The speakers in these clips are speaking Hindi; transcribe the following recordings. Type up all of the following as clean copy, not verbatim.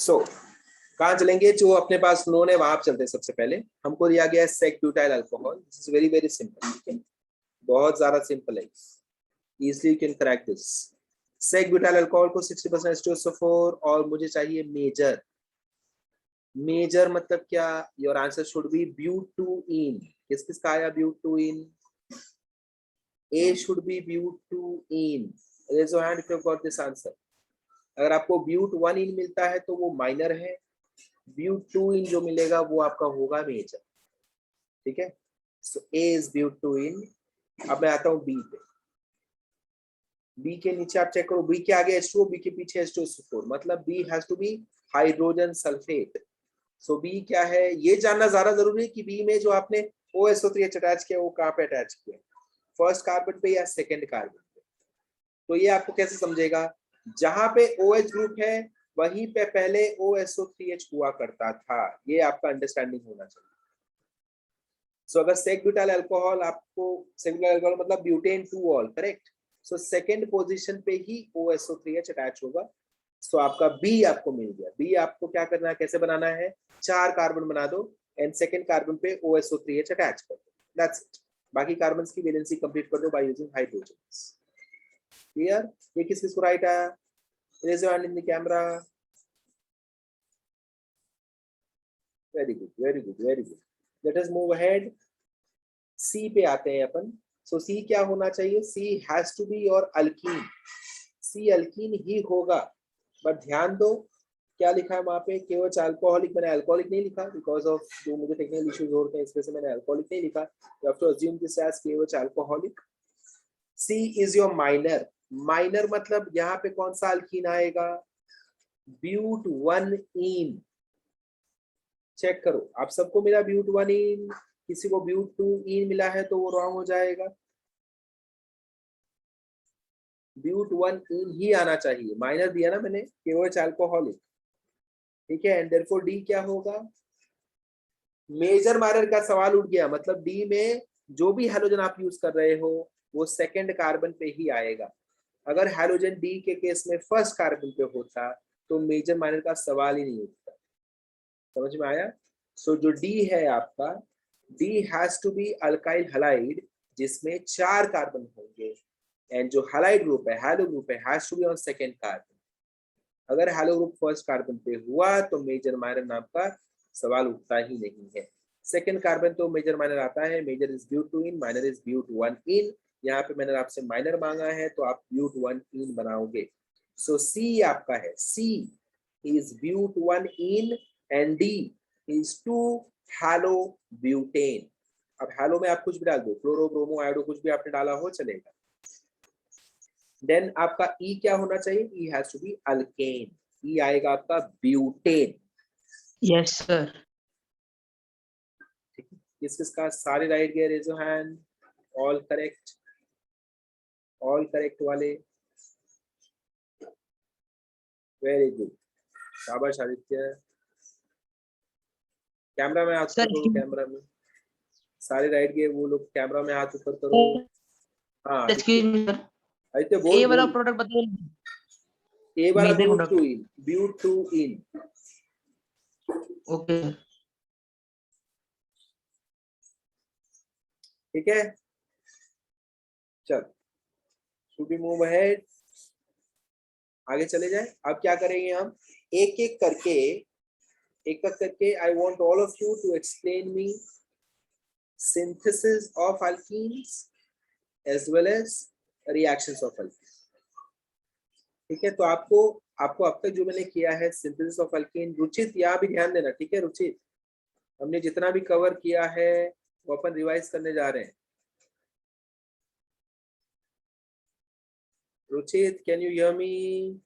सो कहाँ चलेंगे? जो अपने पास नोन है वहां चलते हैं। सबसे पहले हमको दिया गया है sec butyl alcohol. This is very very simple, ठीक है, बहुत ज्यादा सिंपल है, easily you can crack this. Sec butyl alcohol को 60% H2SO4 और मुझे चाहिए मेजर। मेजर मतलब क्या? Your answer should be but two yne. किस किस का आया but two yne? A should be but two yne. Raise your hand if you got this answer. अगर आपको ब्यूट 1 इन मिलता है तो वो माइनर है, ब्यूट 2 इन जो मिलेगा वो आपका होगा मेजर, ठीक है। सो ए इज ब्यूट 2 इन। अब मैं आता हूँ बी पे। बी के नीचे आप चेक करो, बी के आगे H2O, बी के पीछे H2SO4, मतलब B has to be hydrogen sulphate. So B क्या है ये जानना ज्यादा जरूरी है कि बी में जो आपने OSO3H अटैच किया वो कहाँ पे अटैच किया, फर्स्ट कार्बन पे या सेकेंड कार्बन पे। तो ये आपको कैसे समझेगा? जहां पे OH ग्रुप है वहीं पे पहले OSO3H हुआ करता था, ये आपका अंडरस्टैंडिंग होना चाहिए। सो अगर सेक ब्यूटाइल अल्कोहल, आपको सेक ब्यूटाइल अल्कोहल मतलब butane 2 all, correct. So second position पे ही OSO3H अटैच होगा। सो आपका बी आपको मिल गया। बी आपको क्या करना है, कैसे बनाना है? 4 कार्बन बना दो एंड सेकेंड कार्बन पे OSO3H अटैच कर दो, दैट्स इट। बाकी कार्बन्स की वैलेंसी कंप्लीट कर दो बाय यूजिंग हाइड्रोजन्स। क्लियर? ये किस किस को राइट आया? Raise your hand in the camera. Very good, very good, very good. Let us move ahead. C पे आते हैं अपन। सो सी क्या होना चाहिए? C has to be your alkene. C alkene ही होगा, बट ध्यान दो क्या लिखा है वहां पे, केवल अल्कोहलिक। मैंने अल्कोहलिक नहीं लिखा बिकॉज ऑफ जो मुझे टेक्निकल इश्यूज होते हैं, इस वजह से मैंने अल्कोहलिक नहीं लिखा। You have to assume this as केवल alcoholic. C is your minor. Minor मतलब यहाँ पे कौन सा अल्कीन आएगा? ब्यूट 1 इन। चेक करो, आप सबको मिला ब्यूट 1 इन, किसी को ब्यूट 2 इन मिला है तो वो रॉन्ग हो जाएगा। ब्यूट 1 इन ही आना चाहिए, माइनर दिया ना मैंने, केवल अल्कोहलिक, ठीक है। एंड देयरफॉर डी क्या होगा? मेजर माइनर का सवाल उठ गया, मतलब डी में जो भी हैलोजन आप यूज कर रहे हो वो सेकंड कार्बन पे ही आएगा। अगर हैलोजन डी के केस में फर्स्ट कार्बन पे होता तो मेजर माइनर का सवाल ही नहीं उठता। समझ में आया? सो जो डी है आपका, D has to be alkyl halide जिसमें 4 कार्बन होंगे, एंड जो हैलाइड ग्रुप है, हैलो ग्रुप है, has to be on second carbon. अगर हैलो ग्रुप फर्स्ट कार्बन पे हुआ तो मेजर माइनर नाम का सवाल उठता ही नहीं है। सेकंड कार्बन तो मेजर माइनर आता है। Major is but 2 ene, minor is but 1 ene. यहाँ पे मैंने आपसे माइनर मांगा है तो आप ब्यूट 1 इन बनाओगे। सो सी आपका है, C is but 1 yne and D is 2 halo butane. अब हैलो में आप कुछ भी डाल दो, क्लोरो, ब्रोमो, आयोडो, कुछ भी आपने डाला हो चलेगा। देन आपका ई क्या होना चाहिए? ई हैज टू बी अल्केन। ई आएगा आपका ब्यूटेन। Yes sir. ठीक है, किस किस का सारे राइट गए? Raise your hand. All correct, all correct वाले, वेरी गुड, शाबाश आदित्य। कैमरा में हाथ ऊपर करो, कैमरा में सारे राइट गए वो लोग, कैमरा में हाथ ऊपर करो। हाँ एक्सक्यूज मी सर, आदित्य बोल। ए वाला प्रोडक्ट बताइए। ए वाला major but 2 product. Ene, but 2 ene. Okay ठीक है, चल शुड वी मूव अहेड, आगे चले जाए। अब क्या करेंगे हम, एक एक करके, एक एक करके I want all of you to explain me synthesis of alkenes as well as reactions of alkenes। ठीक है, तो आपको आपको अब तक जो मैंने किया है synthesis of alkene, रुचित यहाँ भी ध्यान देना, ठीक है रुचित, हमने जितना भी कवर किया है वो अपन रिवाइज करने जा रहे हैं। Ruchit, can you hear me?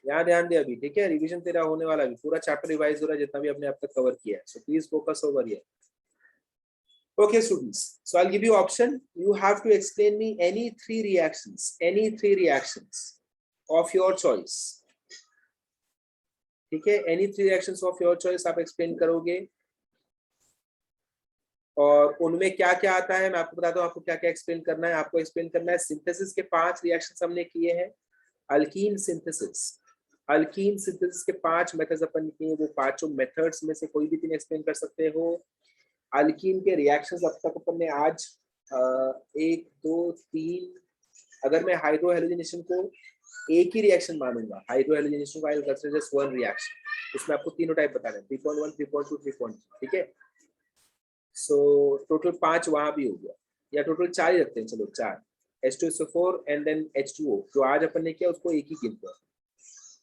यहाँ ध्यान दे अभी, ठीक है, रिवीजन तेरा होने वाला है, पूरा चैप्टर रिवाइज हो रहा है जितना भी आपने अब तक कवर किया है। So please focus over here. Okay students, so I'll give you option. You have to explain me any three reactions of your choice. ठीक है, any three reactions of your choice आप explain करोगे। और उनमें क्या क्या आता है मैं आपको बताता हूँ, आपको क्या क्या एक्सप्लेन करना है। आपको एक्सप्लेन करना है सिंथेसिस के 5 रिएक्शंस हमने किए हैं। अल्कीन सिंथेसिस, अल्कीन सिंथेसिस के 5 मेथड्स अपन किए, वो पांचों मेथड्स में से कोई भी 3 एक्सप्लेन कर सकते हो। अल्कीन के रिएक्शंस अब तक अपन ने आज 1 2 3, अगर मैं हाइड्रो हेलोजिनेशन को एक ही रिएक्शन मानूंगा, हाइड्रो हेलोजिनेशन को I will consider just one reaction, इसमें आपको तीनों टाइप बताने हैं, 3.1 3.2 3.3, ठीक है। सो टोटल 5 वहां भी हो गया, या टोटल 4 ही रखते हैं, चलो 4, H2SO4 एंड देन H2O, जो आज अपन ने किया उसको एक ही गिनते हैं,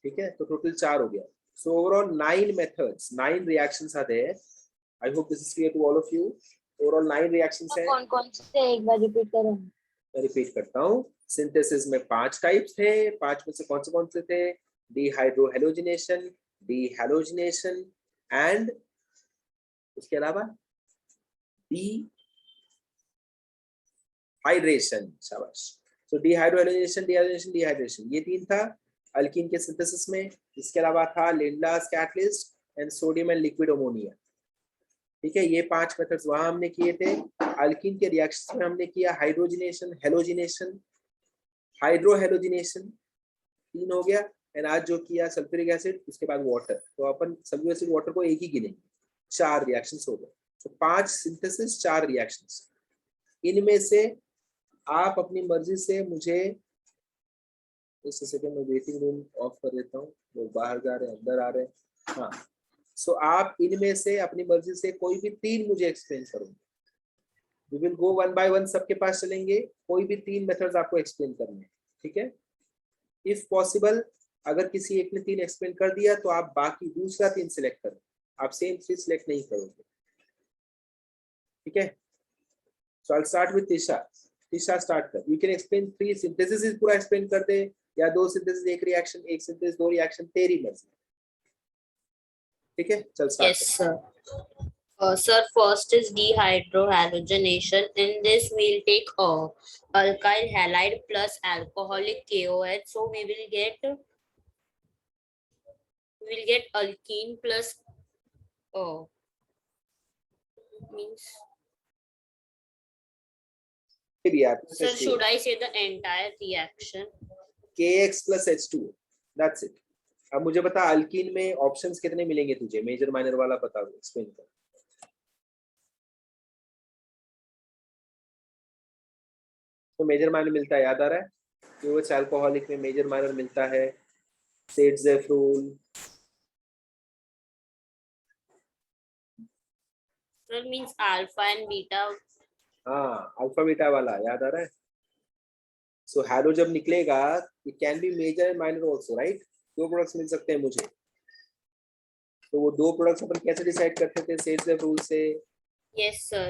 ठीक है। तो टोटल 4 हो गया। So overall 9 methods, 9 reactions are there. I hope this is clear to all of you. Overall 9 reactions हैं। कौन कौन से एक बार रिपीट करो। मैं रिपीट करता हूँ। सिंथेसिस में 5 टाइप्स थे, 5 में से कौन से थे? डिहाइड्रोहेलोजिनेशन, डीहैलोजिनेशन एंड उसके अलावा डिहाइड्रेशन। शाबाश। सो डिहाइड्रोहेलोजिनेशन, डिहाइड्रेशन, डिहाइड्रेशन, ये 3 था अल्कीन के सिंथेसिस में। इसके अलावा था Lindlar's catalyst and sodium and liquid ammonia, ठीक है। ये 5 मेथड्स वहां हमने किए थे। अल्कीन के रिएक्शन में हमने किया हाइड्रोजिनेशन, हेलोजिनेशन, हाइड्रोहेलोजिनेशन, 3 हो गया। एंड आज जो किया सल्फ्यूरिक एसिड, उसके बाद वाटर, तो अपन सल्फ्यूरिक एसिड वाटर को एक ही गिनेंगे। 4 रिएक्शंस हो गए। तो 5 सिंथेसिस, 4 रिएक्शंस। इनमें से आप अपनी मर्जी से मुझे, इस सेकंड में वेटिंग रूम ऑफ कर देता हूँ, लोग बाहर जा रहे हैं, अंदर आ रहे हैं। हाँ, सो आप इनमें से अपनी मर्जी से कोई भी 3 मुझे एक्सप्लेन करोगे। We will go one by one, सबके पास चलेंगे, कोई भी 3 मेथड्स आपको एक्सप्लेन करने हैं, ठीक है। इफ पॉसिबल, अगर किसी एक ने 3 एक्सप्लेन कर दिया तो आप बाकी दूसरा 3 सिलेक्ट करो, आप सेम 3 सिलेक्ट नहीं करोगे, ठीक है। So I start with Tisha. Tisha start कर, यू कैन एक्सप्लेन 3 सिंथेसिस, पूरा एक्सप्लेन कर दे, या 2 सिंथेसिस, 1 रिएक्शन, 1 सिंथेसिस, 2 रिएक्शन, तेरी मर्जी, ठीक है। चल start Yes, sir. Sir, first is dehydrohalogenation. In this, we'll take alkyl halide plus alcoholic KOH. So we'll get alkene plus means. ये भी आप Sir, should I say the entire reaction? KX plus H2, that's it। अब मुझे बता अल्कीन में ऑप्शंस कितने मिलेंगे तुझे, मेजर माइनर वाला बता, एक्सप्लेन कर। तो मेजर माइनर मिलता है, याद आ रहा है? क्योंकि अल्कोहलिक में मेजर माइनर मिलता है, Saytzeff rule. Sir, means alpha and beta. हाँ, अल्फा बीटा वाला याद आ रहा है। सो हैलो जब निकलेगा, it can be major and minor also, right. 2 products मिल सकते हैं मुझे, तो वो 2 प्रोडक्ट्स अपन कैसे डिसाइड करते थे सेट्जेफ रूल से? Yes, sir.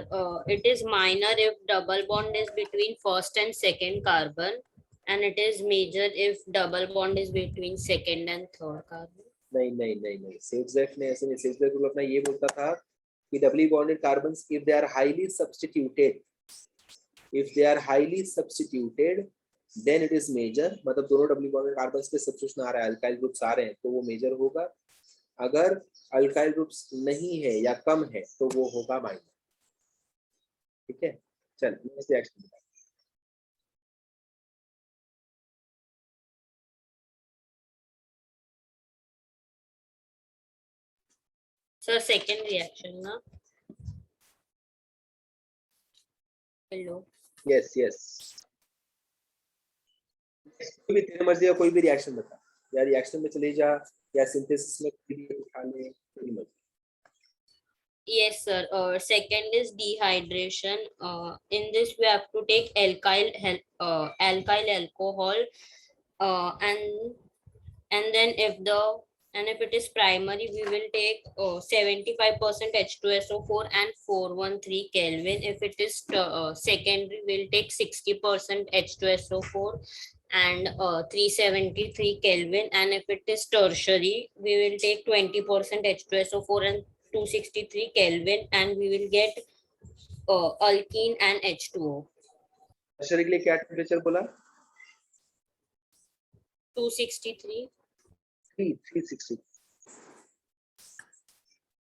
It is minor if double bond is between first and second carbon, and it is major if double bond is between second and third carbon. नहीं नहीं नहीं नहीं, सेट्जेफ ने ऐसे नहीं, सेट्जेफ रूल अपना ये बोलता था कि doubly bonded carbons if they are highly substituted, if they are highly substituted then it is major, मतलब दोनों डबली बॉन्डेड कार्बन्स पे सब्स्टिट्यूशन आ रहा है, अल्काइल ग्रुप्स आ रहे हैं, तो वो मेजर होगा। अगर अल्काइल ग्रुप्स नहीं है या कम है तो वो होगा माइनर, ठीक है। चल नेक्स्ट रिएक्शन बता। So second reaction, na? Hello. Yes yes, कोई भी तेरी मर्जी का कोई भी रिएक्शन बता, या रिएक्शन में चले जा या सिंथेसिस में कोई भी उठा ले, तेरी मर्जी। Yes, sir. Second is dehydration. In this, we have to take alkyl alcohol, and then if it is primary, we will take 75% H2SO4 and 413 Kelvin. If it is secondary, we'll take 60% H2SO4 and 373 Kelvin. And if it is tertiary, we will take 20% H2SO4 and 263 Kelvin, and we will get alkene and H2O. Tertiary के लिए क्या टेम्परेचर बोला? 263. 360,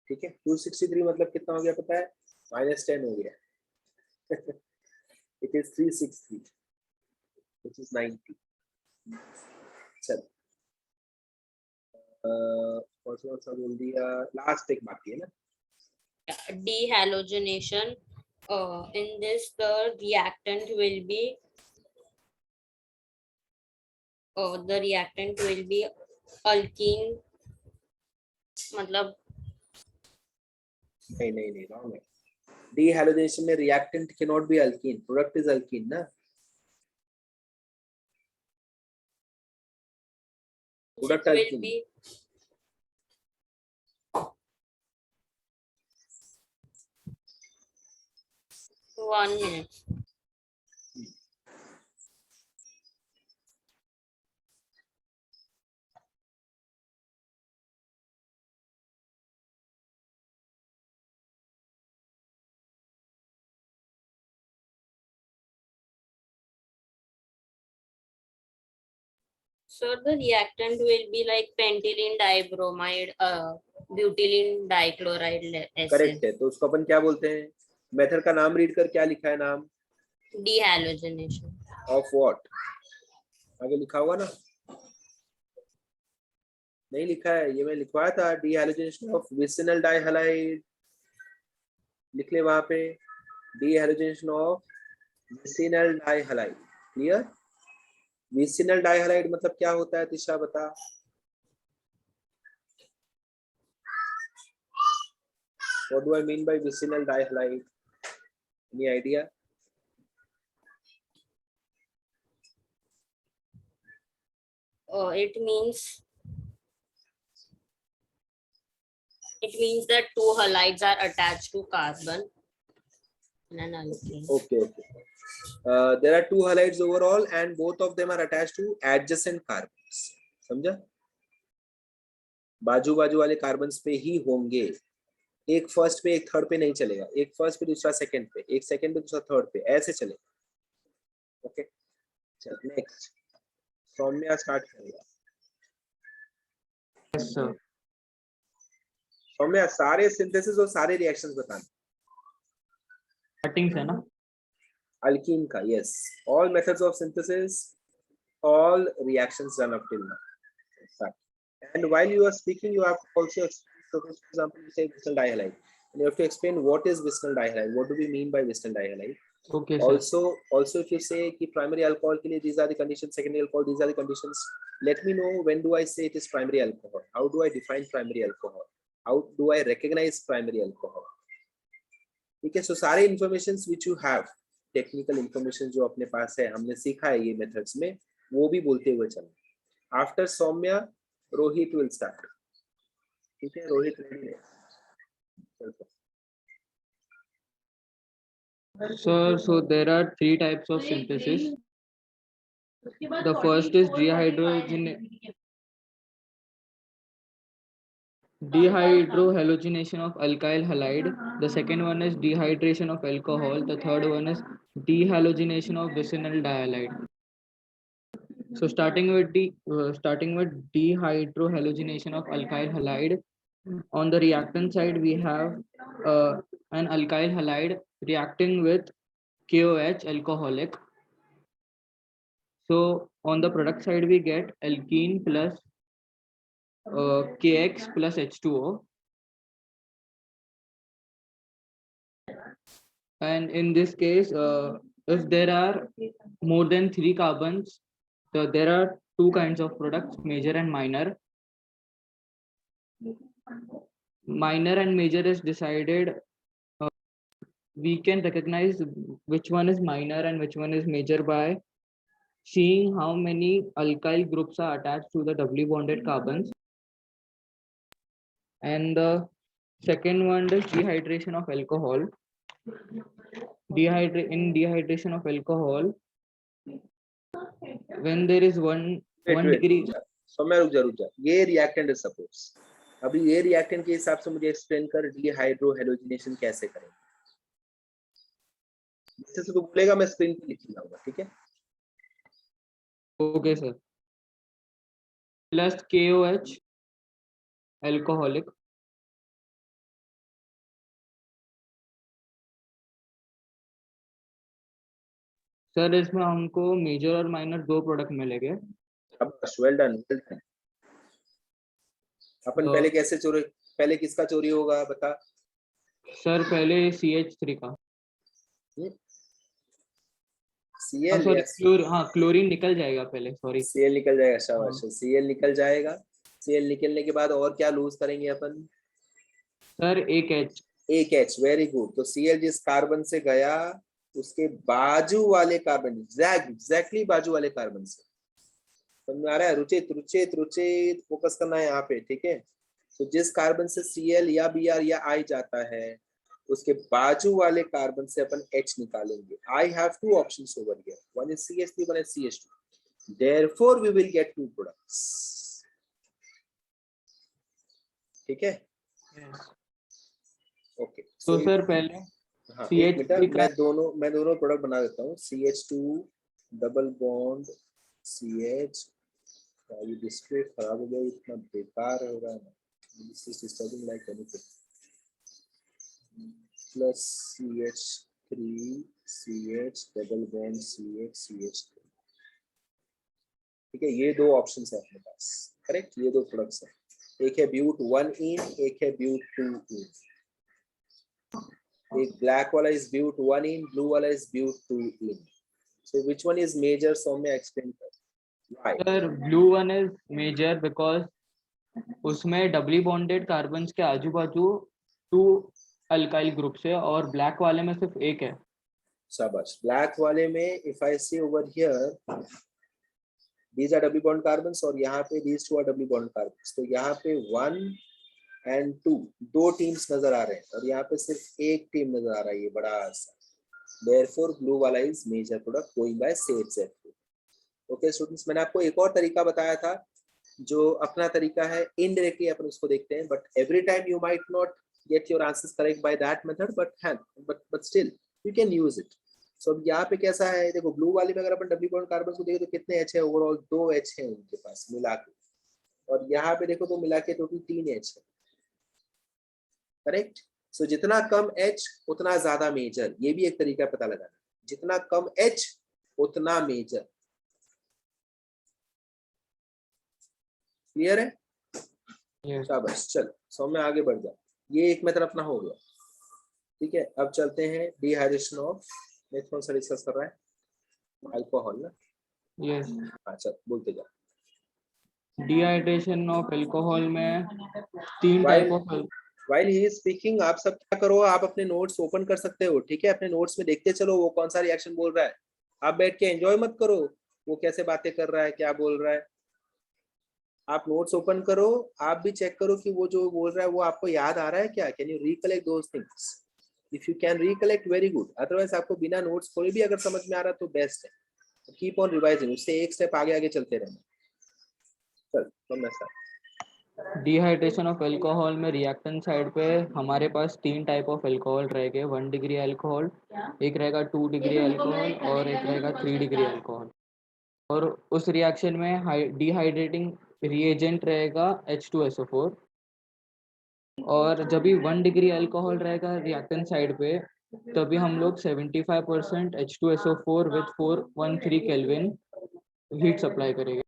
ठीक है। 263 मतलब कितना हो गया पता है? -10 हो गया. It is 363, which is 90. चल कौन सा बोल दिया, लास्ट एक बाकी है ना. Dehalogenation. In this, the reactant will be alkene. मतलब नहीं wrong है. Dehalogenation में reactant cannot be alkene, product is alkene ना. Product will alkene. be 1 minute. So the reactant will be like pentylene dibromide, butylene dichloride acid. Correct है. तो उसको अपन क्या बोलते हैं? मेथड का नाम रीड कर, क्या लिखा है नाम? Dehalogenation. Of what? आगे लिखा हुआ ना? नहीं लिखा है, ये मैं लिखवाया था. डीहैलोजेनेशन ऑफ विसिनल डाइहैलाइड लिख ले वहां पे. डीहैलोजेनेशन ऑफ विसिनल डाइहैलाइड. क्लियर? विसिनल डाइहैलाइड मतलब क्या होता है तिशा बता. What do I mean by vicinal dihalide? Any idea? It means that two halides are attached to carbon in an alkene. Okay. There are two halides overall and both of them are attached to adjacent carbons. समझा? बाजू बाजू वाले कार्बन्स पे ही होंगे. एक फर्स्ट पे एक थर्ड पे नहीं चलेगा. एक फर्स्ट पे दूसरा सेकंड पे, एक सेकंड पे दूसरा थर्ड पे, ऐसे चलेगा. ओके. चल नेक्स्ट. सौम्या स्टार्ट करेगा. Yes, sir. सौम्या सारे सिंथेसिस और सारे रिएक्शंस बताना. Starting से ना. Alkene ka, yes. All methods of synthesis, all reactions done up till now. And while you are speaking, you have to also explain. So for example, you say vicinal dihalide, and you have to explain what is vicinal dihalide. What do we mean by vicinal dihalide? Okay, sir. Also, if you say कि primary alcohol के लिए these are the conditions, secondary alcohol these are the conditions. Let me know when do I say it is primary alcohol. How do I define primary alcohol? How do I recognize primary alcohol? ठीक है. So सारे informations which you have, technical information जो अपने पास है, हमने सीखा है ये मेथड्स में, वो भी बोलते हुए चलो. After Saumya Rohit will start. ठीक है रोहित, रेडी है? Sir, so there are three types of synthesis. The first is dehydrohalogenation of alkyl halide. The second one is dehydration of alcohol. The third one is dehalogenation of vicinal dihalide. So starting with dehydrohalogenation of alkyl halide. On the reactant side, we have an alkyl halide reacting with KOH, alcoholic. So on the product side, we get alkene plus KX plus H2O. And in this case, if there are more than 3 carbons, so there are two kinds of products, major and minor. Minor and major is decided. We can recognize which one is minor and which one is major by seeing how many alkyl groups are attached to the doubly bonded carbons. And the second one is dehydration of alcohol. In dehydration of alcohol, when there is one degree. Saumya रुक जा. ये रिएक्टेंट है सपोज. अभी ये रिएक्टेंट के हिसाब से मुझे एक्सप्लेन कर डीहाइड्रोहैलोजिनेशन कैसे करें. जैसे से तो बोलेगा मैं स्क्रीन पे लिख लूंगा. ठीक है. Okay, sir. Plus KOH, alcoholic. Sir इसमें हमको मेजर और माइनर दो प्रोडक्ट मिलेंगे। अब वेल डन, वेल डन। अपन तो- पहले कैसे चोरी, पहले किसका चोरी होगा बता? सर पहले CH3 का, Cl सॉरी या हाँ क्लोरीन निकल जाएगा पहले, सॉरी। Cl निकल जाएगा, शाबाश। हाँ। Cl निकल जाएगा। Cl निकलने के बाद और क्या लूज करेंगे अपन? सर एक H। एक H, वेरी गुड। तो Cl जिस कार्बन से गया उसके बाजू वाले कार्बन, एग्जैक्टली बाजू वाले कार्बन से, समझ में आ रहा है? रुचित रुचित रुचित, फोकस करना है यहाँ पे, ठीक है? तो जिस कार्बन से Cl या Br या I जाता है उसके बाजू वाले कार्बन से अपन H निकालेंगे। I have two options over here, one is CH3, one is CH2, therefore we will get two products, ठीक है? ओके तो सर पहले हाँ, एक CH3 मिनट, का मैं दोनों प्रोडक्ट बना देता हूँ। CH2 डबल बॉन्ड CH, ये डिस्प्ले खराब हो गया, इतना बेकार हो रहा है ना, this is disturbing like anything. Plus CH3 CH double bond CH CH3, ठीक है? ये दो ऑप्शंस है अपने पास, करेक्ट? ये दो प्रोडक्ट्स है, एक है ब्यूट 1 इन, एक है ब्यूट 2 इन। एक ब्लैक वाला इज ब्यूट 1 इन, ब्लू वाला is but 2 ene. So which one is major? Saumya explain कर। Why? Sir blue one is major because उसमें डबली बॉन्डेड कार्बन्स के आजू बाजू 2 अल्काइल ग्रुप्स है और ब्लैक वाले में सिर्फ एक है। शाबाश। ब्लैक वाले में if I see over here these are double bond carbons और यहाँ पे these two are double bond carbons, तो यहाँ पे 1 and 2 दो टीम्स नजर आ रहे हैं और यहाँ पे सिर्फ एक टीम नजर आ रहा है, ये बड़ा सा। Therefore blue वाला is major product going by CH2। Okay students, मैंने आपको एक और तरीका बताया था जो अपना तरीका है, इनडायरेक्टली अपन उसको देखते हैं, but every time you might not get your answers correct by that method, but still you can use it. So अब यहाँ पे कैसा है, देखो ब्लू वाले में अगर अपन डबल बॉन्ड कार्बन को देखें तो कितने H है ओवरऑल? 2 H है उनके पास मिला के, और यहाँ पे देखो तो मिला के टोटल 3 H है, करेक्ट? सो जितना कम H उतना ज्यादा मेजर, ये भी एक तरीका पता लगाना, जितना कम H उतना मेजर। क्लियर है? शाबाश, चल सौम्य आगे बढ़ जा। ये एक मेथड अपना हो गया, ठीक है? अब चलते हैं डिहाइड्रेशन ऑफ, मैं कौन सा डिस्कस कर रहा है? अल्कोहल ना? यस। हाँ चल बोलते जा। डिहाइड्रेशन ऑफ अल्कोहल में 3 type of While he is speaking, आप सब क्या करो, आप अपने नोट्स ओपन कर सकते हो, ठीक है? अपने नोट्स में देखते चलो वो कौन सा रिएक्शन बोल रहा है। आप बैठ के एंजॉय मत करो वो कैसे बातें कर रहा है, क्या बोल रहा है। आप नोट्स ओपन करो, आप भी चेक करो कि वो जो बोल रहा है वो आपको याद आ रहा है क्या? Can you recollect those things? If you can recollect, very good. Otherwise आपको बिना नोट्स कोई भी अगर समझ में आ रहा है तो बेस्ट है। कीप ऑन रिवाइजिंग, उससे एक स्टेप आगे आगे चलते रहना। चल समझ। डिहाइड्रेशन ऑफ अल्कोहल में रिएक्टेंट साइड पे हमारे पास 3 टाइप ऑफ अल्कोहल रहेंगे, 1 डिग्री अल्कोहल, एक रहेगा 2 डिग्री अल्कोहल और एक रहेगा 3 डिग्री अल्कोहल। और उस रिएक्शन में डिहाइड्रेटिंग रिएजेंट रहेगा H2SO4। और जब भी 1 डिग्री अल्कोहल रहेगा रिएक्टेंट साइड पे तभी हम लोग 75% H2SO4 with 413 kelvin heat supply करेंगे।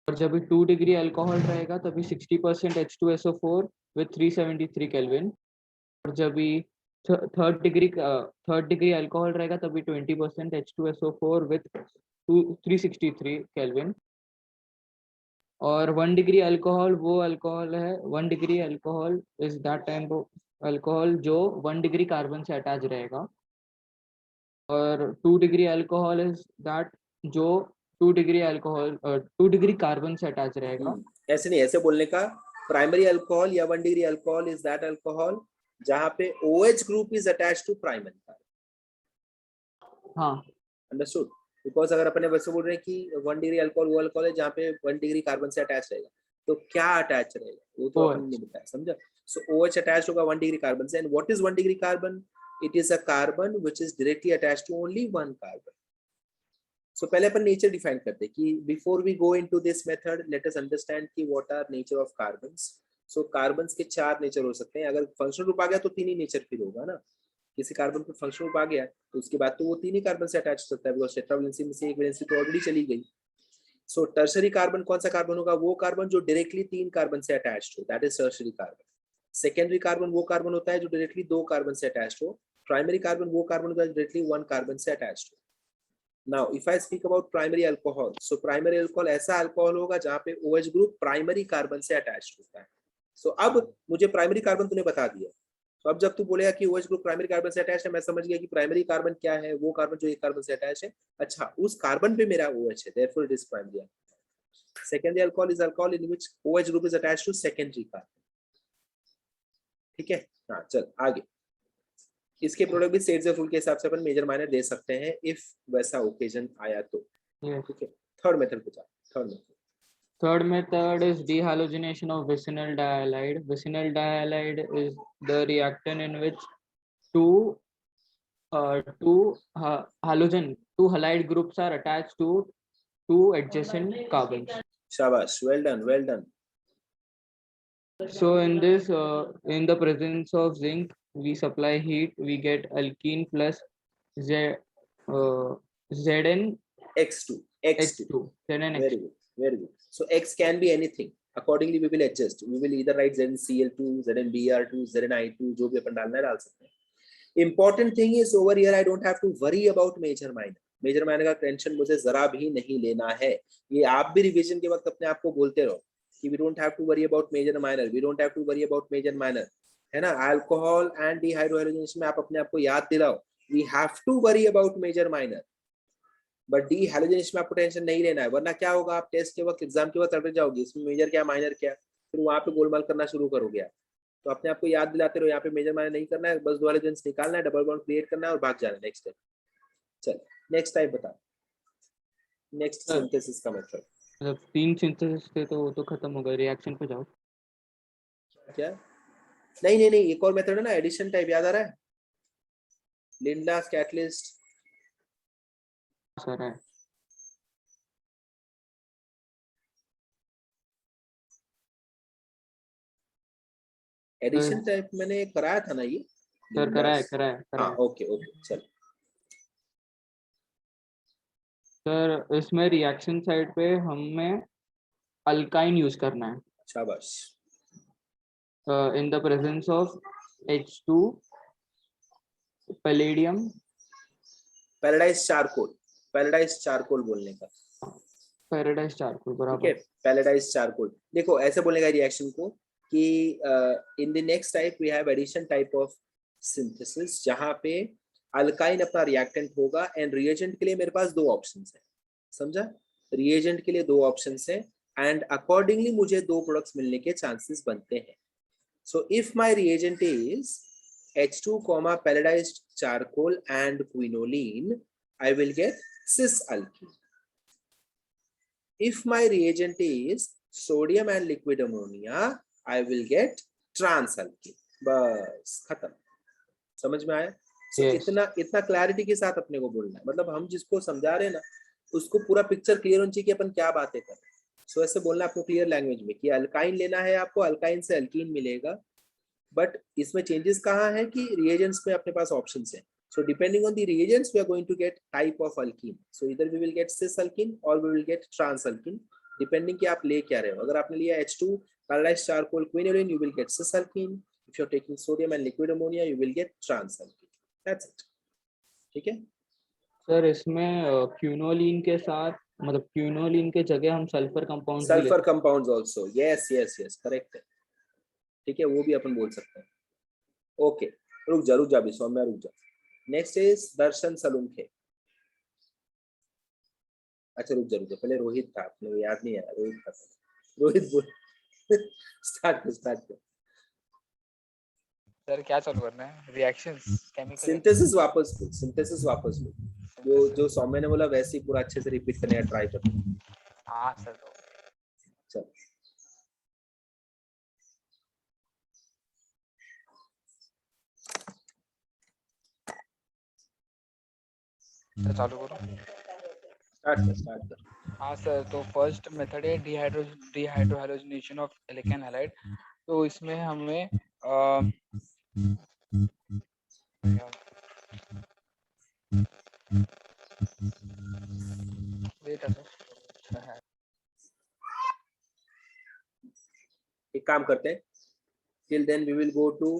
और जब भी 2 डिग्री अल्कोहल रहेगा तभी 60% H2SO4 विद 373 केल्विन। और जब भी थर्ड डिग्री अल्कोहल रहेगा तभी 20% H2SO4 विद 363 केल्विन। और 1 डिग्री अल्कोहल वो अल्कोहल है, 1 degree alcohol is that type of alcohol जो 1 डिग्री कार्बन से अटैच रहेगा। और 2 डिग्री अल्कोहल इज दैट जो 2 डिग्री अल्कोहल 2 डिग्री कार्बन से अटैच रहेगा। ऐसे नहीं, ऐसे बोलने का, प्राइमरी अल्कोहल या 1 degree alcohol is that alcohol जहां पे OH group is attached to primary carbon. हाँ अंडरस्टूड? बिकॉज अगर अपने वैसे बोल रहे हैं कि 1 डिग्री अल्कोहल वो अल्कोहल है जहाँ पे 1 डिग्री कार्बन से अटैच रहेगा, तो क्या अटैच रहेगा वो तो अपन ने बताया, समझा? सो OH अटैच होगा 1 डिग्री कार्बन से। And what is 1 degree carbon? It is a carbon which is directly attached to only 1 carbon. So पहले अपन नेचर डिफाइन करते हैं कि before we go into this method let us understand कि what are nature of carbons. So carbons के 4 नेचर हो सकते हैं, अगर फंक्शनल ग्रुप आ गया तो 3 ही नेचर फिर होगा ना। किसी कार्बन पे फंक्शनल ग्रुप आ गया तो उसके बाद तो वो 3 ही कार्बन से अटैच हो सकता है, बिकॉज़ टेट्रावैलेंसी में से एक वैलेंसी तो ऑलरेडी चली गई। सो टर्शियरी कार्बन कौन सा कार्बन होगा? वो कार्बन जो डायरेक्टली 3 कार्बन से अटैच्ड हो, that is tertiary carbon. Secondary carbon वो कार्बन होता है जो डायरेक्टली 2 कार्बन से अटैच्ड हो। प्राइमरी कार्बन वो कार्बन होता है जो डायरेक्टली 1 कार्बन से अटैच्ड हो। Now, if I speak about primary alcohol, so primary alcohol ऐसा अल्कोहल होगा जहाँ पे OH ग्रुप प्राइमरी कार्बन से अटैच्ड होता है। सो अब मुझे प्राइमरी कार्बन तूने बता दिया, तो अब जब तू बोलेगा कि OH ग्रुप प्राइमरी कार्बन से अटैच है, मैं समझ गया कि प्राइमरी कार्बन क्या है, वो कार्बन जो एक कार्बन से अटैच है। अच्छा, उस कार्बन पे मेरा OH है, therefore it is primary alcohol. Secondary alcohol is alcohol in which OH group is attached to secondary carbon. ठीक है, हाँ चल आगे। इसके प्रोडक्ट भी सेट्स रूल के हिसाब से अपन मेजर माइनर दे सकते हैं इफ वैसा ओकेजन आया तो। ठीक है, थर्ड मेथड पे जा। Third method is dehalogenation of vicinal dihalide. Vicinal dihalide is the reactant in which two halide groups are attached to two adjacent carbons. शाबाश, well done, well done. So in this, in the presence of zinc, we supply heat, we get alkene plus Zn X2. Zn Very good, very good. So X can be anything. Accordingly we will adjust. We will either write ZnCl2, ZnBr2, Zni2, जो भी अपन डालना है डाल सकते हैं। Important thing is over here I don't have to worry about major minor. Major minor का टेंशन मुझे जरा भी नहीं लेना है। ये आप भी रिवीजन के वक्त अपने आप को बोलते रहो कि we don't have to worry about major minor, we don't have to worry about major minor, है ना। अल्कोहल एंड डिहाइड्रोजनेशन में आप अपने आप को याद दिलाओ, we have to worry about major minor, but dehydrogenation में आपको टेंशन नहीं लेना है, वरना क्या होगा, आप टेस्ट के वक्त एग्जाम के वक्त अटक जाओगे, इसमें मेजर क्या माइनर क्या, फिर वहां पे गोलमाल करना शुरू करोगे आप। तो अपने आप को याद दिलाते रहो, यहाँ पे मेजर माइनर नहीं करना है, बस दो हाइड्रोजन निकालना है, डबल बॉन्ड क्रिएट करना है और भाग जाना है नेक्स्ट टाइप। चल नेक्स्ट टाइप बता, नेक्स्ट सिंथेसिस का मेथड। मतलब 3 सिंथेसिस थे तो वो तो खत्म हो गए, रिएक्शन पे जाओ। क्या? नहीं, एक और मेथड है ना, एडिशन टाइप, याद आ रहा है? लिंडास कैटलिस्ट सर है। एडिशन टाइप मैंने कराया था ना ये? सर कराया। हाँ ओके चल। सर इसमें रिएक्शन साइड पे हमें अल्काइन यूज करना है। शाबाश। In the presence of H2 palladium, paradise charcoal बोलने का, पैराडाइज चारकोल बराबर। ठीक है, पैराडाइज चारकोल। देखो ऐसे बोलने का रिएक्शन को कि in the next type we have addition type of synthesis, जहां पे अल्काइन अपना रिएक्टेंट होगा एंड रिएजेंट के लिए मेरे पास 2 ऑप्शंस हैं, समझा? रिएजेंट के लिए 2 ऑप्शंस हैं एंड अकॉर्डिंगली मुझे 2 प्रोडक्ट्स मिलने के चांसेस बनते हैं। So if my reagent is H2, pelletized charcoal and quinoline, I will get cis alkene. If my reagent is sodium and liquid ammonia, I will get trans alkene. बस खत्म। समझ में आया? So Yes. इतना क्लैरिटी के साथ अपने को बोलना है, मतलब हम जिसको समझा रहे हैं ना उसको पूरा पिक्चर क्लियर होनी चाहिए कि अपन क्या बातें कर रहे हैं। सो ऐसे बोलना आपको क्लियर लैंग्वेज में कि अल्काइन लेना है आपको, अल्काइन से अल्कीन मिलेगा, बट इसमें चेंजेस कहाँ है कि रिएजेंट्स में अपने पास ऑप्शंस हैं। So depending on the reagents we are going to get type of alkene. So इधर we will get cis alkene और we will get trans alkene, depending कि आप ले क्या रहे हो। अगर आपने लिया H2 palladised charcoal quinoline, you will get cis alkene. If you are taking sodium and liquid ammonia, you will get trans alkene. That's it, ठीक है सर इसमें क्यूनोलिन के साथ, मतलब क्यूनोलिन के जगह हम sulphur compound, sulphur compounds also, yes correct है, ठीक है, वो भी अपन बोल सकते हैं। ओके रुक जा भी सौम्या, रुक जा। नेक्स्ट इज दर्शन सलूंखे। अच्छा रुक जा, पहले रोहित था, अपने याद नहीं आया, रोहित बोल। स्टार्ट कर। सर क्या चालू करना है? रिएक्शंस, केमिकल सिंथेसिस वापस लो। जो सौम्य ने बोला वैसे ही पूरा अच्छे से रिपीट करने का ट्राई कर। हाँ सर। चल तो चालू करो, स्टार्ट कर। हाँ सर, तो फर्स्ट मेथड है डिहाइड्रोहाइलोजिनेशन ऑफ एल्केन हैलाइड। तो इसमें हमें काम करते हैं, till then we will go to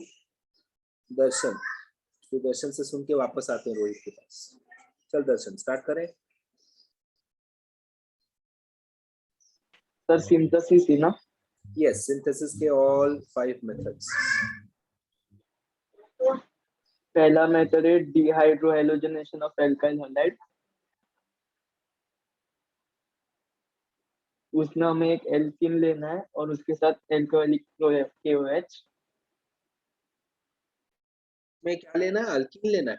Darshan. तो दर्शन से सुन के वापस आते हैं रोहित के पास। चल दर्शन स्टार्ट करें। सर सिंथेसिस ही ना? यस, सिंथेसिस के ऑल 5 मेथड्स। पहला मेथड है डिहाइड्रोहेलोजनेशन ऑफ एल्काइल हैलाइड। उसमें हमें एक एल्कीन लेना है और उसके साथ एल्कोहलिक KOH। में क्या लेना है? अल्कीन लेना है।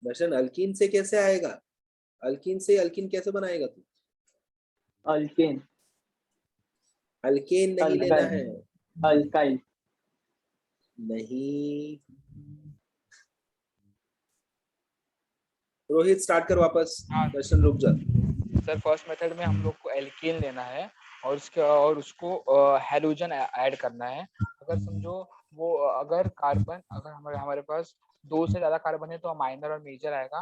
दर्शन अल्कीन से कैसे आएगा? अल्कीन से अल्कीन कैसे बनाएगा तू? अल्केन, अल्केन नहीं लेना है। अल्काइल। नहीं, रोहित स्टार्ट कर वापस। हाँ। दर्शन रुक जा। सर फर्स्ट मेथड में हम लोग को एल्कीन लेना है और उसको हैलोजन ऐड करना है। अगर समझो वो अगर कार्बन अगर हमारे पास 2 से ज्यादा कार्बन है तो माइनर और मेजर आएगा।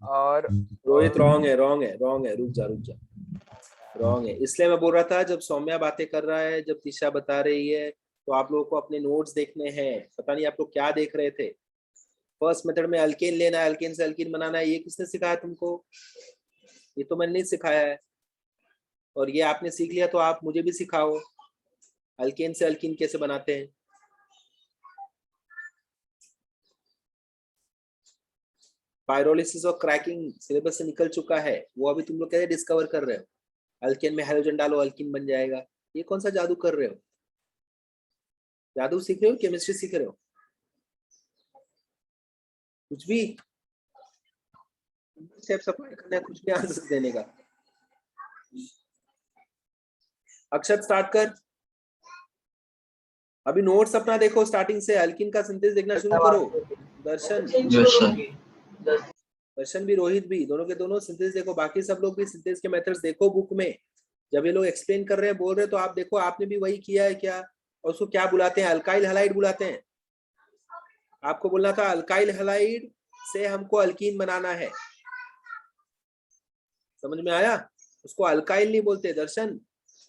और रोहित रॉन्ग है, रॉन्ग है, रॉन्ग है, रुक जा रुक जा, रॉन्ग है। इसलिए मैं बोल रहा था जब सौम्या बातें कर रहा है, जब दिशा बता रही है, तो आप लोगों को अपने नोट्स देखने हैं। पता नहीं आप लोग क्या देख रहे थे। फर्स्ट मेथड में अल्केन लेना है, अल्केन से अल्कीन बनाना है। ये किसने सिखाया तुमको? ये तो मैंने नहीं सिखाया है। और ये आपने सीख लिया तो आप मुझे भी सिखाओ, अल्केन से अल्कीन कैसे बनाते हैं। पायरोलिसिस और क्रैकिंग सिलेबस से निकल चुका है, वो अभी तुम लोग कैसे डिस्कवर कर रहे हो? अल्केन में हाइड्रोजन डालो अल्कीन बन जाएगा। ये कौन सा जादू कर रहे हो? जादू सीख रहे हो, केमिस्ट्री सीख रहे हो? कुछ भी स्टेप्स अप्लाई करना है, कुछ भी आंसर देने का। अक्षत स्टार्ट कर। अभी नोट्स अपना देखो, स्टार्टिंग से अल्कीन का सिंथेसिस देखना शुरू करो। दर्शन, दर्शन भी रोहित भी, दोनों के दोनों सिंथेसिस देखो। बाकी सब लोग भी सिंथेसिस के मेथड्स देखो बुक में। जब ये लोग एक्सप्लेन कर रहे हैं, बोल रहे हैं, तो आप देखो आपने भी वही किया है क्या? और उसको क्या बुलाते हैं? अल्काइल हैलाइड बुलाते हैं। आपको बोलना था अल्काइल हैलाइड से हमको अल्कीन बनाना है। समझ में आया? उसको अल्काइल नहीं बोलते। दर्शन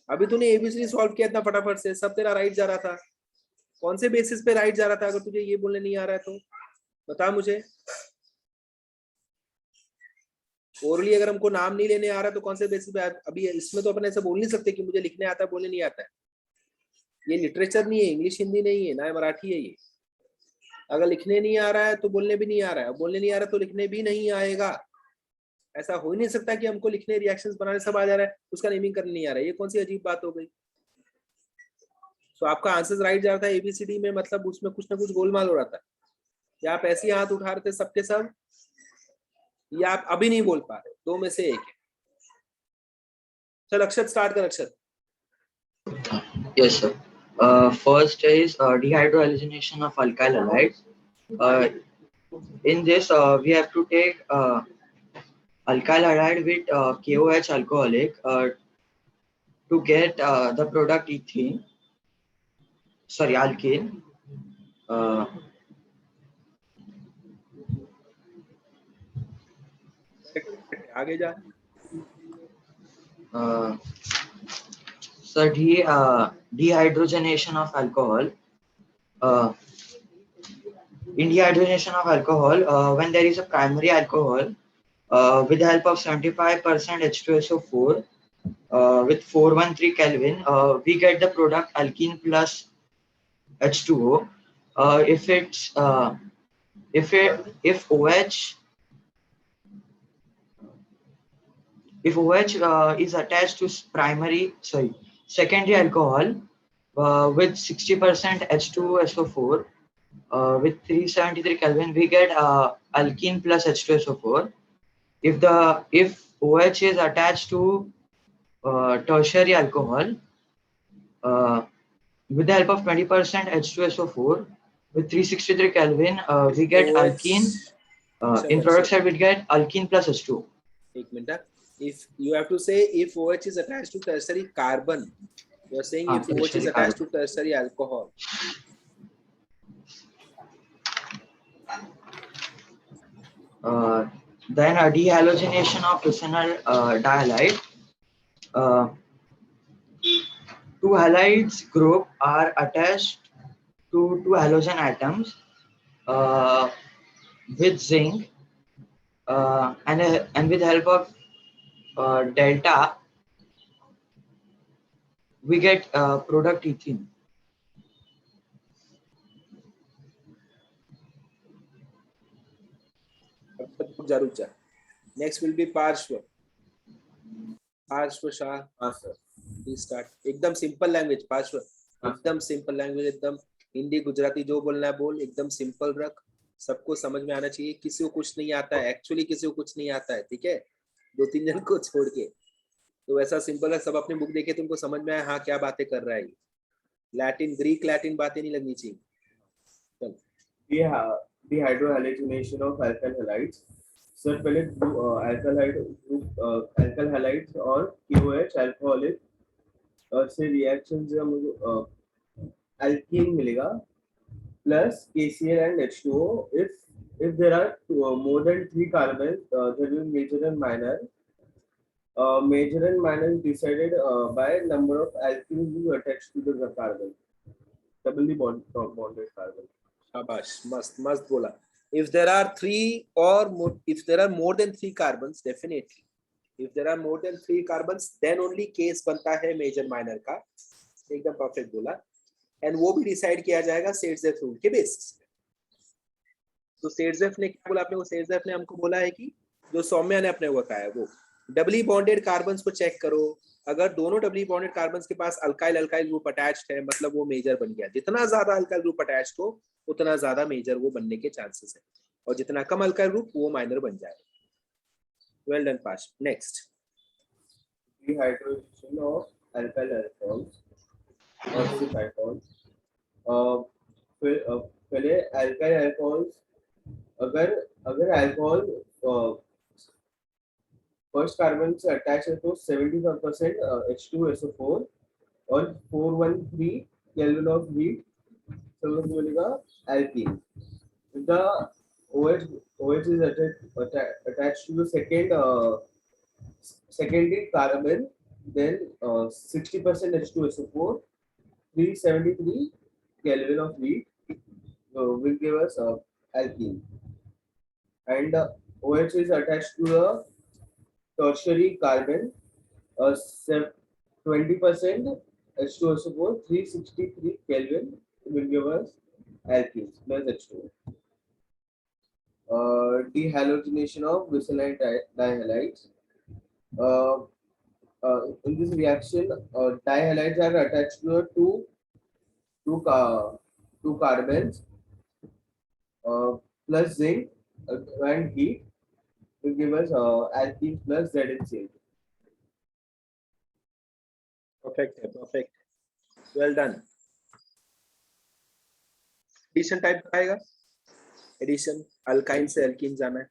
अभी तूने एबीसी सॉल्व किया इतना फटाफट से, सब तेरा राइट जा रहा था। कौन से बेसिस पे राइट जा रहा था? अगर तुझे ये बोलने नहीं आ रहा है तो बता मुझे। ओरली अगर हमको नाम नहीं लेने आ रहा तो कौन से बेसिस पे? अभी इसमें तो अपन ऐसा बोल नहीं सकते कि मुझे लिखने आता है, बोलने नहीं आता है। ये लिटरेचर नहीं है, इंग्लिश हिंदी नहीं है ना, मराठी है ये। अगर लिखने नहीं आ रहा है तो बोलने भी नहीं आ रहा है, बोलने नहीं आ रहा तो लिखने भी नहीं आएगा। ऐसा हो ही नहीं सकता कि हमको लिखने, रिएक्शंस बनाने सब आ जा रहा है, उसका नेमिंग करने नहीं आ रहा है। ये कौन सी अजीब बात हो गई? तो आपका आंसर राइट जा रहा था एबीसीडी में, मतलब उसमें कुछ ना कुछ गोलमाल हो रहा था। या आप ऐसे ही हाथ उठा रहे थे सबके सब, या आप अभी नहीं बोल पा रहे? दो में से एक है। चल अक्षत स्टार्ट कर। अक्षत। Yes, sir. First is dehydrogenation of alkyl halides. In this, we have to take alkyl halide with KOH alcoholic to get the product ethene. Sorry, alkene. आगे जा। So dehydrogenation of alcohol. In dehydrogenation of alcohol, when there is a primary alcohol with the help of 75% H2SO4 with 413 Kelvin, we get the product alkene plus H2O. If OH is attached to secondary alcohol with 60% H2SO4 with 373 Kelvin, we get alkene plus H2SO4. If OH is attached to tertiary alcohol with the help of 20% H2SO4 with 363 Kelvin, we get alkene. In product side, we get alkene plus H2O. एक minute, if you have to say if OH is attached to tertiary carbon, you are saying if OH is attached to tertiary alcohol. Then a dehalogenation of vicinal dihalide. two halides group are attached to two halogen atoms with zinc, and with help of delta, we get product ethene. Next will be Parshva. Parshva Shah. हाँ सर. Please start. एकदम simple language पार्श्व. एकदम simple language, एकदम हिंदी गुजराती जो बोलना है बोल, एकदम simple रख. सबको समझ में आना चाहिए. किसी को कुछ नहीं आता है. Actually किसी को कुछ नहीं आता है. ठीक है. 2-3 जन को छोड़ के. तो वैसा सिंपल है. सब अपनी बुक देखे तुमको समझ में आया हाँ क्या बातें कर रहा है. लैटिन ग्रीक लैटिन बातें नहीं लगनी चाहिए. चल. Dehydrohalogenation of alkyl halides. Sir पहले अल्काइल हैलाइड्स और KOH अल्कोहलिक से रिएक्शन से मुझे अल्कीन मिलेगा plus KCl and H2O. If there are more than 3 carbons, there will be major and minor. Major and minor is decided by number of alkenes attached to the carbon. Doubly bonded carbon. शाबाश. मस्त मस्त बोला. If there are 3 or more, if there are more than 3 carbons, definitely. If there are more than 3 carbons, then only case बनता है major minor का. एकदम perfect बोला. And वो भी decide किया जाएगा Sedgwick rule के basis. तो Sedgwick ने क्या बोला आपने को? Sedgwick ने हमको बोला है कि जो सौम्या ने अपने वो कहा है वो डबली बॉन्डेड कार्बन्स को चेक करो. अगर दोनों डबली बॉन्डेड कार्बन्स के पास अल्काइल अल्काइल ग्रुप अटैच्ड है मतलब वो मेजर बन गया. जितना ज्यादा अल्काइल ग्रुप अटैच्ड हो उतना ज्यादा मेजर वो बनने के चांसेस है और जितना कम अल्काइल ग्रुप वो माइनर बन जाएगा. वेल डन पाश. Next. Dehydrogenation of alkyl alcohols or alcohols. पहले alkyl alcohols अगर अल्कोहल फर्स्ट कार्बन से अटैच है तो 75% H2SO4 और 413 केल्विन ऑफ हीट मिलेगा alkene. If the OH is attached to the secondary carbon, then 60% H2SO4, 373 Kelvin of heat will give us alkene. And OH is attached to the tertiary carbon, 20% H2SO4, 363 Kelvin will give us alkenes plus H2O. Dehalogenation of Wieselite dihalides. In this reaction, dihalides are attached to two carbons plus zinc and heat will give us alkenes plus ZnCl. Perfect. Perfect. Well done. Addition type आएगा. एडिशन अल्काइन से एल्कीन जाना है.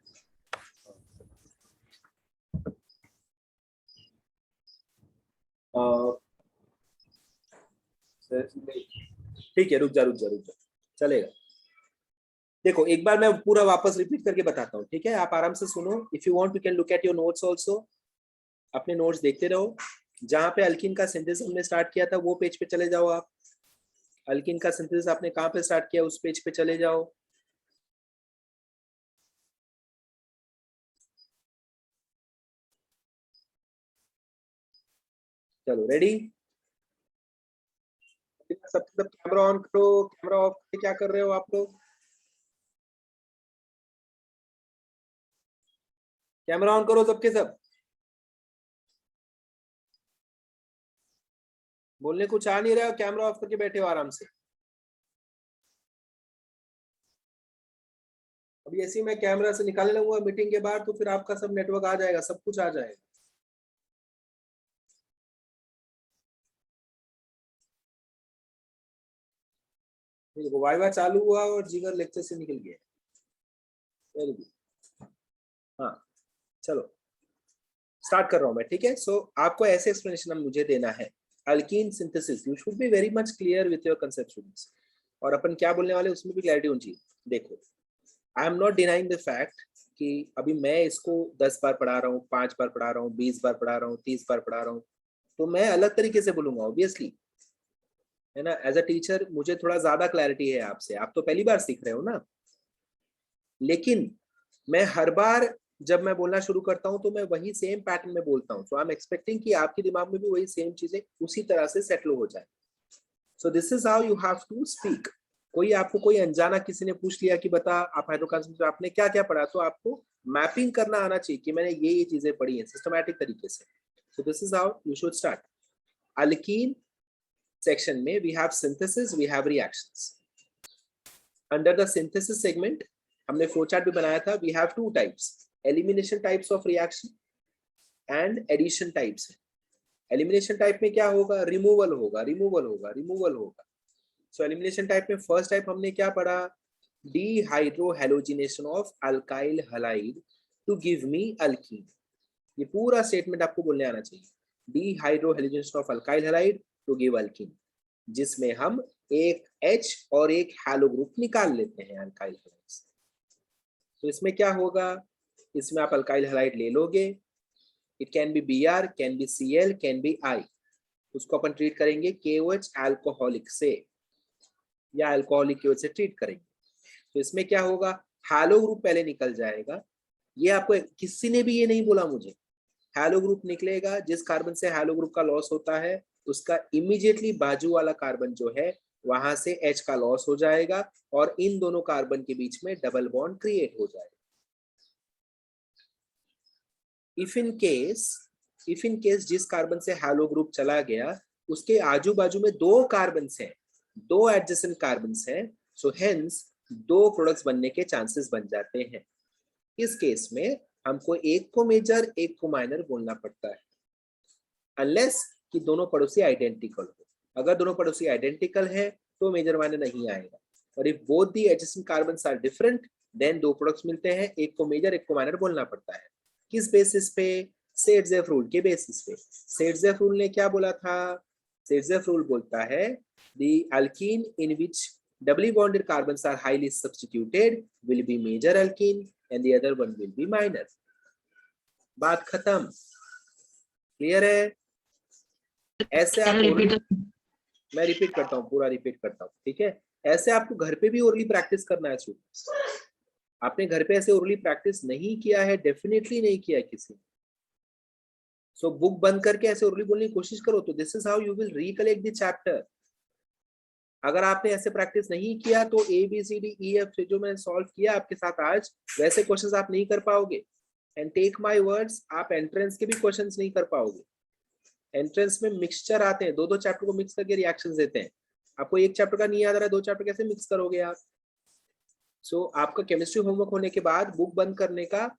ठीक है. रुक जा चलेगा. देखो एक बार मैं पूरा वापस रिपीट करके बताता हूँ. ठीक है. आप आराम से सुनो. If you want you can look at your notes also. अपने नोट्स देखते रहो. जहां पे अल्कीन का सिंथेसिस हमने स्टार्ट किया था वो पेज पे चले जाओ. आप अल्कीन का सिंथेसिस आपने कहां पे स्टार्ट किया उस पेज पे चले जाओ. चलो रेडी. सबसे कैमरा ऑन करो. कैमरा ऑफ करके क्या कर रहे हो आप लोग? कैमरा ऑन करो सबके सब. बोलने कुछ आ नहीं रहा हो. कैमरा ऑफ करके बैठे हो आराम से. अभी ऐसे ही मैं कैमरा से निकालने लगूंगा मीटिंग के बाद तो फिर आपका सब नेटवर्क आ जाएगा. सब कुछ आ जाएगा. वाइवा चालू हुआ और जिगर लेक्चर से निकल गया. Very good. हाँ चलो स्टार्ट कर रहा हूं मैं. ठीक है. सो आपको ऐसे एक्सप्लेनेशन मुझे देना है. Alkyne synthesis you should be very much clear with your concept students. और अपन क्या बोलने वाले उसमें भी क्लैरिटी होनी चाहिए. देखो I am not denying the fact कि अभी मैं इसको 10 बार पढ़ा रहा हूँ, 5 बार पढ़ा रहा हूँ, 20 बार पढ़ा रहा हूँ, 30 बार पढ़ा रहा हूँ. तो मैं अलग तरीके से बोलूंगा ऑब्वियसली, है ना। एज अ टीचर मुझे थोड़ा ज्यादा क्लैरिटी है आपसे, आप तो पहली बार सीख रहे हो ना, लेकिन मैं हर बार जब मैं बोलना शुरू करता हूं तो मैं वही सेम पैटर्न में बोलता हूं। सो आई एम एक्सपेक्टिंग कि आपके दिमाग में भी वही सेम चीजें उसी तरह से सेटल हो जाए। So this is how you have to speak. कोई आपको कोई अनजाना किसी ने पूछ लिया कि बता आप हाइड्रोकार्बन में आपने क्या क्या पढ़ा, तो आपको मैपिंग करना आना चाहिए कि मैंने ये चीजें पढ़ी हैं सिस्टमैटिक तरीके से। So this is how you should start. Alkene section में we have synthesis, we have reactions. Under the synthesis segment हमने फ्लो चार्ट भी बनाया था। We have two types, elimination types of reaction and addition types. Elimination type में क्या होगा, रिमूवल होगा, रिमूवल होगा, रिमूवल होगा। सो एलिमिनेशन टाइप में फर्स्ट टाइप हमने क्या पढ़ा, dehydrohalogenation of alkyl halide to give me alkene. ये पूरा स्टेटमेंट आपको बोलने आना चाहिए, dehydrohalogenation of alkyl halide to give alkene, जिसमें हम एक H और एक हैलो ग्रुप निकाल लेते हैं अल्काइल हैलाइड से। तो इसमें क्या होगा, इसमें आप अल्काइल हैलाइड ले लोगे, it can B Br, can be Cl, can be I, उसको अपन ट्रीट करेंगे KOH अल्कोहलिक से या अल्कोहलिक KOH से ट्रीट करेंगे। तो इसमें क्या होगा, हैलो ग्रुप पहले निकल जाएगा। ये आपको किसी ने भी ये नहीं बोला मुझे, हैलो ग्रुप निकलेगा, जिस कार्बन से हैलो ग्रुप का लॉस होता है उसका इमीडिएटली बाजू वाला कार्बन जो है वहां से H का लॉस हो जाएगा और इन दोनों कार्बन के बीच में डबल बॉन्ड क्रिएट हो जाएगा। इफ इन केस जिस कार्बन से हैलो ग्रुप चला गया उसके आजू बाजू में दो कार्बन हैं, दो एडजेसेंट कार्बन हैं, सो हेंस दो प्रोडक्ट्स बनने के चांसेस बन जाते हैं। इस केस में हमको एक को मेजर एक को माइनर बोलना पड़ता है, अनलेस कि दोनों पड़ोसी आइडेंटिकल हो। अगर दोनों पड़ोसी आइडेंटिकल है तो मेजर माइनर नहीं आएगा, और if both the adjacent carbons are different then दो प्रोडक्ट्स मिलते हैं, एक को मेजर एक को माइनर बोलना पड़ता है। किस बेसिस पे, सेट्जेफ रूल के बेसिस पे। सेट्जेफ रूल ने क्या बोला था, सेट्जेफ रूल बोलता है the alkyne in which doubly bonded carbons are highly substituted will be major alkene and the other one will be minor। बात खत्म, क्लियर है। ऐसे आप मैं रिपीट करता हूँ, पूरा रिपीट करता हूँ, ठीक है। ऐसे आपको घर पे भी ओरली प्रैक्टिस करना है स्टूडेंट्स। आपने घर पे ऐसे ओरली प्रैक्टिस नहीं किया है, डेफिनेटली नहीं किया है किसी। सो बुक बंद करके ऐसे ओरली बोलने की कोशिश करो, तो this is how you will recollect the chapter. अगर आपने ऐसे प्रैक्टिस नहीं किया तो ABCDEF जो मैंने सॉल्व किया आपके साथ आज, वैसे क्वेश्चंस आप नहीं कर पाओगे। एंड टेक माय वर्ड्स, आप एंट्रेंस के भी क्वेश्चंस नहीं कर पाओगे। एंट्रेंस में मिक्सचर आते हैं, दो दो चैप्टर को मिक्स करके रिएक्शंस देते हैं। आपको एक चैप्टर का नहीं याद आ रहा है, दो चैप्टर कैसे मिक्स करोगे आप। सो आपका केमिस्ट्री होमवर्क होने के बाद बुक बंद करने का,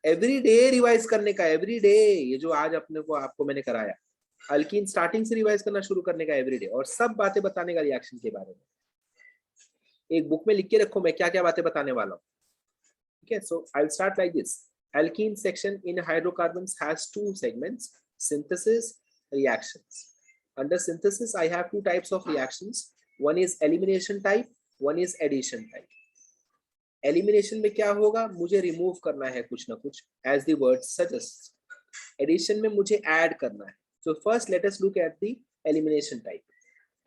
एवरी डे रिवाइज करने का, एवरी डे, ये जो आज अपने को आपको मैंने कराया, अल्कीन स्टार्टिंग से रिवाइज करना शुरू करने का एवरीडे, और सब बातें बताने का रिएक्शन के बारे में। एक बुक में लिख के रखो मैं क्या क्या बातें बताने वाला हूँ, ठीक है। So I will start like this. Alkene section in hydrocarbons has two segments, synthesis, reactions. Under synthesis I have two types of reactions, one is elimination type, one is addition type। elimination में क्या होगा, मुझे रिमूव करना है कुछ ना कुछ, as the word suggests। addition में मुझे ऐड करना है। So first let us look at the elimination type।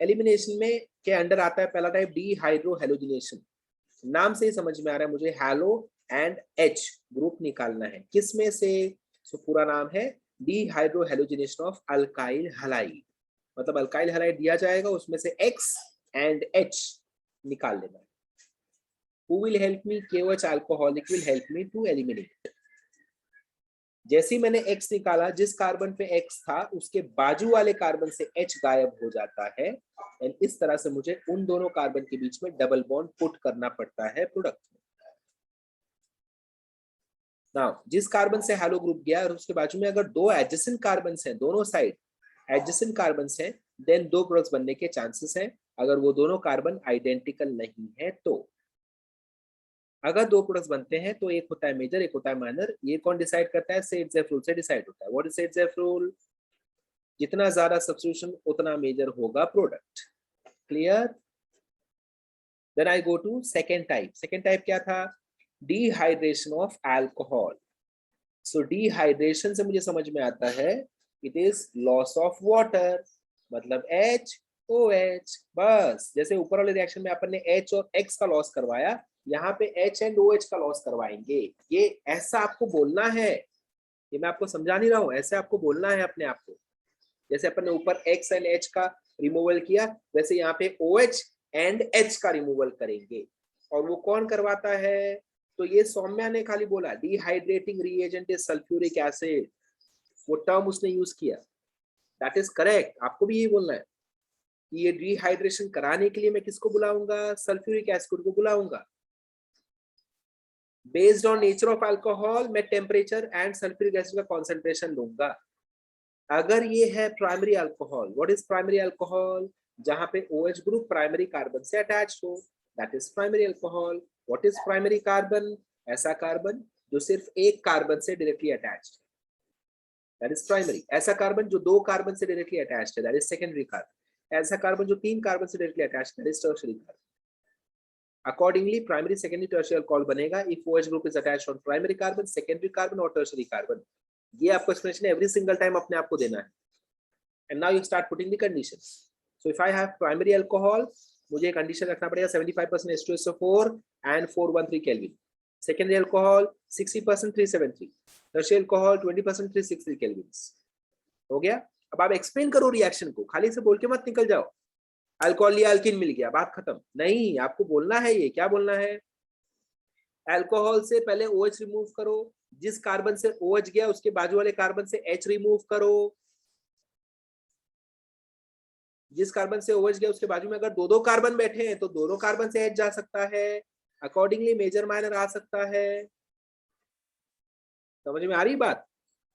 elimination में के अंडर आता है पहला टाइप डीहाइड्रोहैलोजिनेशन। नाम से ही समझ में आ रहा है मुझे हैलो एंड H ग्रुप निकालना है, किस में से। so पूरा नाम है डीहाइड्रोहैलोजिनेशन ऑफ अल्काइल हैलाइड, मतलब अल्काइल हैलाइड दिया जाएगा, उसमें से X एंड H निकाल लेना है। Who will help me? KOH alcoholic will help me to eliminate। जैसे ही मैंने X निकाला, जिस कार्बन पे X था उसके बाजू वाले कार्बन से H गायब हो जाता है, एंड इस तरह से मुझे उन दोनों कार्बन के बीच में डबल बॉन्ड पुट करना पड़ता है प्रोडक्ट में। नाउ जिस कार्बन से हैलो ग्रुप गया और उसके बाजू में अगर दो एडजेसेंट कार्बन हैं, दोनों साइड एडजेसेंट कार्बन हैं, देन दो प्रोडक्ट्स बनने के चांसेस हैं, अगर वो दोनों कार्बन आइडेंटिकल नहीं है तो। अगर दो प्रोडक्ट्स बनते हैं तो एक होता है मेजर, एक होता है माइनर। ये कौन डिसाइड करता है, सेट्जेफ रूल से डिसाइड होता है। व्हाट इज सेट्जेफ रूल, जितना ज्यादा सब्स्टिट्यूशन उतना मेजर होगा product. Clear. Then I go to second type. Second type क्या था, dehydration of alcohol. So dehydration से मुझे समझ में आता है it is loss of water, मतलब HOH। बस जैसे ऊपर वाले रिएक्शन में अपन ने H और X का लॉस करवाया, यहाँ पे H एंड OH का लॉस करवाएंगे। ये ऐसा आपको बोलना है, ये मैं आपको समझा नहीं रहा हूँ, ऐसे आपको बोलना है अपने आप को। जैसे अपन ने ऊपर X एंड H का रिमूवल किया, वैसे यहाँ पे OH एंड H का रिमूवल करेंगे। और वो कौन करवाता है? तो ये सौम्या ने खाली बोला dehydrating reagent is sulphuric acid, वो टर्म उसने यूज किया, दैट इज करेक्ट। आपको भी यही बोलना है कि ये डिहाइड्रेशन कराने के लिए मैं किसको बुलाऊंगा? सल्फ्यूरिक एसिड को बुलाऊंगा। Based on nature of alcohol मैं टेम्परेचर एंड सल्फ्यूरिक एसिड का कॉन्सेंट्रेशन लूंगा। अगर ये है primary alcohol, what is primary alcohol? जहां पे OH ग्रुप प्राइमरी कार्बन से अटैच हो, that is primary alcohol. What is primary carbon? ऐसा कार्बन जो सिर्फ एक कार्बन से directly attached, that is primary. ऐसा कार्बन जो दो कार्बन से डायरेक्टली अटैच्ड है, दैट इज सेकेंडरी कार्बन। ऐसा कार्बन जो तीन कार्बन से डायरेक्टली अटैच्ड है, that is tertiary carbon. Accordingly, primary, secondary, tertiary alcohol बनेगा if OH group is attached on primary carbon, secondary carbon और tertiary carbon। ये आपको explanation every single time अपने आप को देना है। And now you start putting the conditions. So if I have primary alcohol, मुझे condition रखना पड़ेगा 75% H2SO4 and 413 Kelvin. Secondary alcohol 60% 373. Tertiary alcohol 20% 363 Kelvins. हो गया? अब आप explain करो reaction को, खाली से बोल के मत निकल जाओ। अल्कोहल लिया, अल्किन मिल गया, बात खत्म। नहीं, आपको बोलना है ये क्या बोलना है? अल्कोहल से पहले OH रिमूव करो, जिस कार्बन से OH गया उसके बाजू वाले कार्बन से H रिमूव करो। जिस कार्बन से OH गया उसके बाजू में अगर दो दो कार्बन बैठे हैं तो दोनों कार्बन से H जा सकता है, अकॉर्डिंगली मेजर माइनर आ सकता है। समझ में आ रही बात?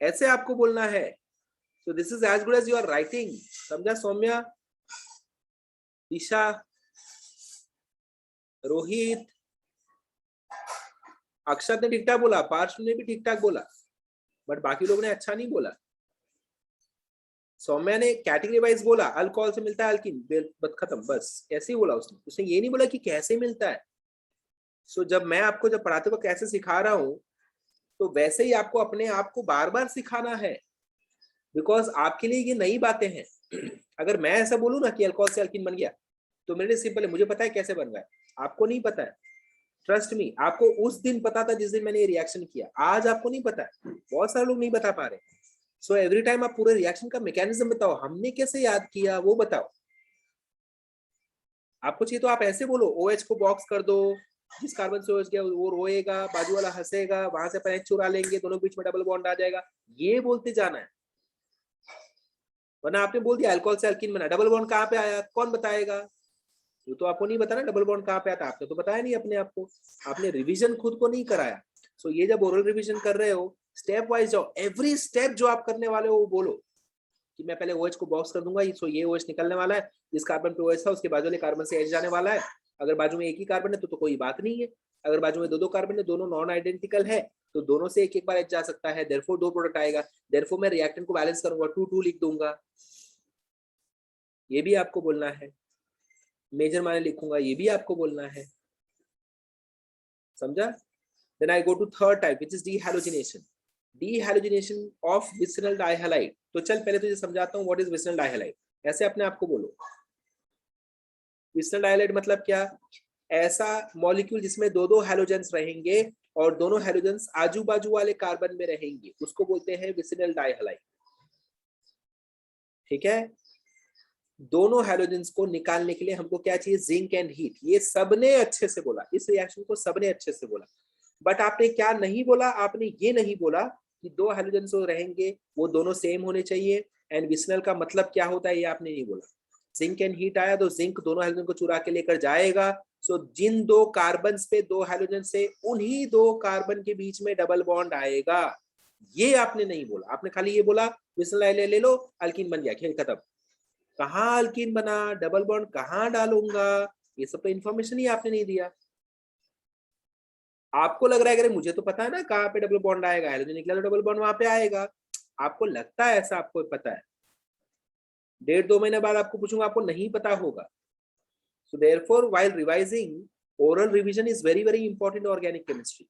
ऐसे आपको बोलना है। So this is as good as your writing. समझा सौम्या, दिशा, रोहित, अक्षत ने ठीक ठाक बोला, पार्श ने भी ठीक ठाक बोला, बट बाकी लोगों ने अच्छा नहीं बोला। सौम्या ने कैटेगरी वाइज बोला, अल्कोहल से मिलता है अल्किन, बस खत्म, बस ऐसे ही बोला उसने। उसने ये नहीं बोला कि कैसे मिलता है। सो जब मैं आपको जब पढ़ाते हुए कैसे सिखा रहा हूं, तो वैसे ही आपको अपने आप को बार बार सिखाना है, बिकॉज आपके लिए ये नई बातें हैं। अगर मैं ऐसा बोलूं ना कि अल्कोहल से अल्किन बन गया, तो मेरे लिए सिंपल है, मुझे पता है कैसे बन रहा है, आपको नहीं पता है। ट्रस्ट मी, आपको उस दिन पता था जिस दिन मैंने ये रिएक्शन किया, आज आपको नहीं पता है। बहुत सारे लोग नहीं बता पा रहे। सो एवरी टाइम आप पूरे रिएक्शन का मैकेनिज्म बताओ, हमने कैसे याद किया वो बताओ। आपको चाहिए तो आप ऐसे बोलो, OH को बॉक्स कर दो, जिस कार्बन से OH गया वो रोएगा, बाजू वाला हंसेगा, वहां से अपन H चुरा लेंगे, दोनों बीच में डबल बॉन्ड आ जाएगा, ये बोलते जाना है। वरना आपने बोल दिया अल्कोहल से अल्किन बना, डबल बॉन्ड कहाँ पे आया, कौन बताएगा? वो तो आपको नहीं बताना डबल बॉन्ड कहाँ पे आता, आपने तो बताया नहीं अपने आप को, आपने रिवीजन खुद को नहीं कराया। सो ये जब ओरल रिवीजन कर रहे हो, स्टेप वाइज जाओ, एवरी स्टेप जो आप करने वाले हो वो बोलो कि मैं पहले OH को बॉक्स कर दूंगा, सो ये OH निकलने वाला है, जिस कार्बन पे OH था उसके बाजू वाले कार्बन से H जाने वाला है। अगर बाजू में एक ही कार्बन है तो कोई बात नहीं है, अगर बाजू में दो दो कार्बन है, दोनों नॉन आइडेंटिकल है, तो दोनों से एक एक बार H जा सकता है, देयरफॉर दो प्रोडक्ट आएगा, देयरफॉर मैं रिएक्टेंट को बैलेंस करूंगा, 2 लिख दूंगा, ये भी आपको बोलना है। मेजर माइनर लिखूंगा, ये भी आपको बोलना है। समझा? Then I go to third type, which is dehalogenation. Dehalogenation of vicinal dihalide. तो चल पहले तुझे समझाता हूँ what is vicinal dihalide. ऐसे अपने आप को बोलो। विसिनल डाइहालाइड मतलब क्या? ऐसा मॉलिक्यूल जिसमें दो दो हैलोजेंस रहेंगे और दोनों हैलोजेंस आजू बाजू वाले कार्बन में रहेंगे, उसको बोलते हैं विसिनल डाइहालाइड। ठीक है? दोनों हैलोजेंस को निकालने के लिए हमको क्या चाहिए? Zinc and heat. ये सबने अच्छे से बोला, इस रिएक्शन को सबने अच्छे से बोला, बट आपने क्या नहीं बोला? आपने ये नहीं बोला कि दो हैलोजेंस रहेंगे वो दोनों सेम होने चाहिए, एंड विसिनल का मतलब क्या होता है ये आपने नहीं बोला। जिंक एंड हीट आया तो जिंक दोनों हैलोजन को चुरा के लेकर जाएगा, सो जिन दो कार्बन पे दो हैलोजन से उन्हीं दो कार्बन के बीच में डबल बॉन्ड आएगा, ये आपने नहीं बोला। आपने खाली ये बोला विसिनल ले लो, अल्कीन बन गया, खेल खत्म। कहाँ अल्कीन बना, डबल बॉन्ड कहाँ डालूंगा, ये सब तो इन्फॉर्मेशन ही आपने नहीं दिया। आपको लग रहा है कि मुझे तो पता है ना कहाँ पे डबल बॉन्ड आएगा, हैलोजन निकला तो डबल बॉन्ड वहां पे आएगा, आपको लगता है ऐसा, आपको पता है। 1.5-2 महीने बाद आपको पूछूंगा, आपको नहीं पता होगा। So therefore, while revising, oral revision is very very important in organic chemistry.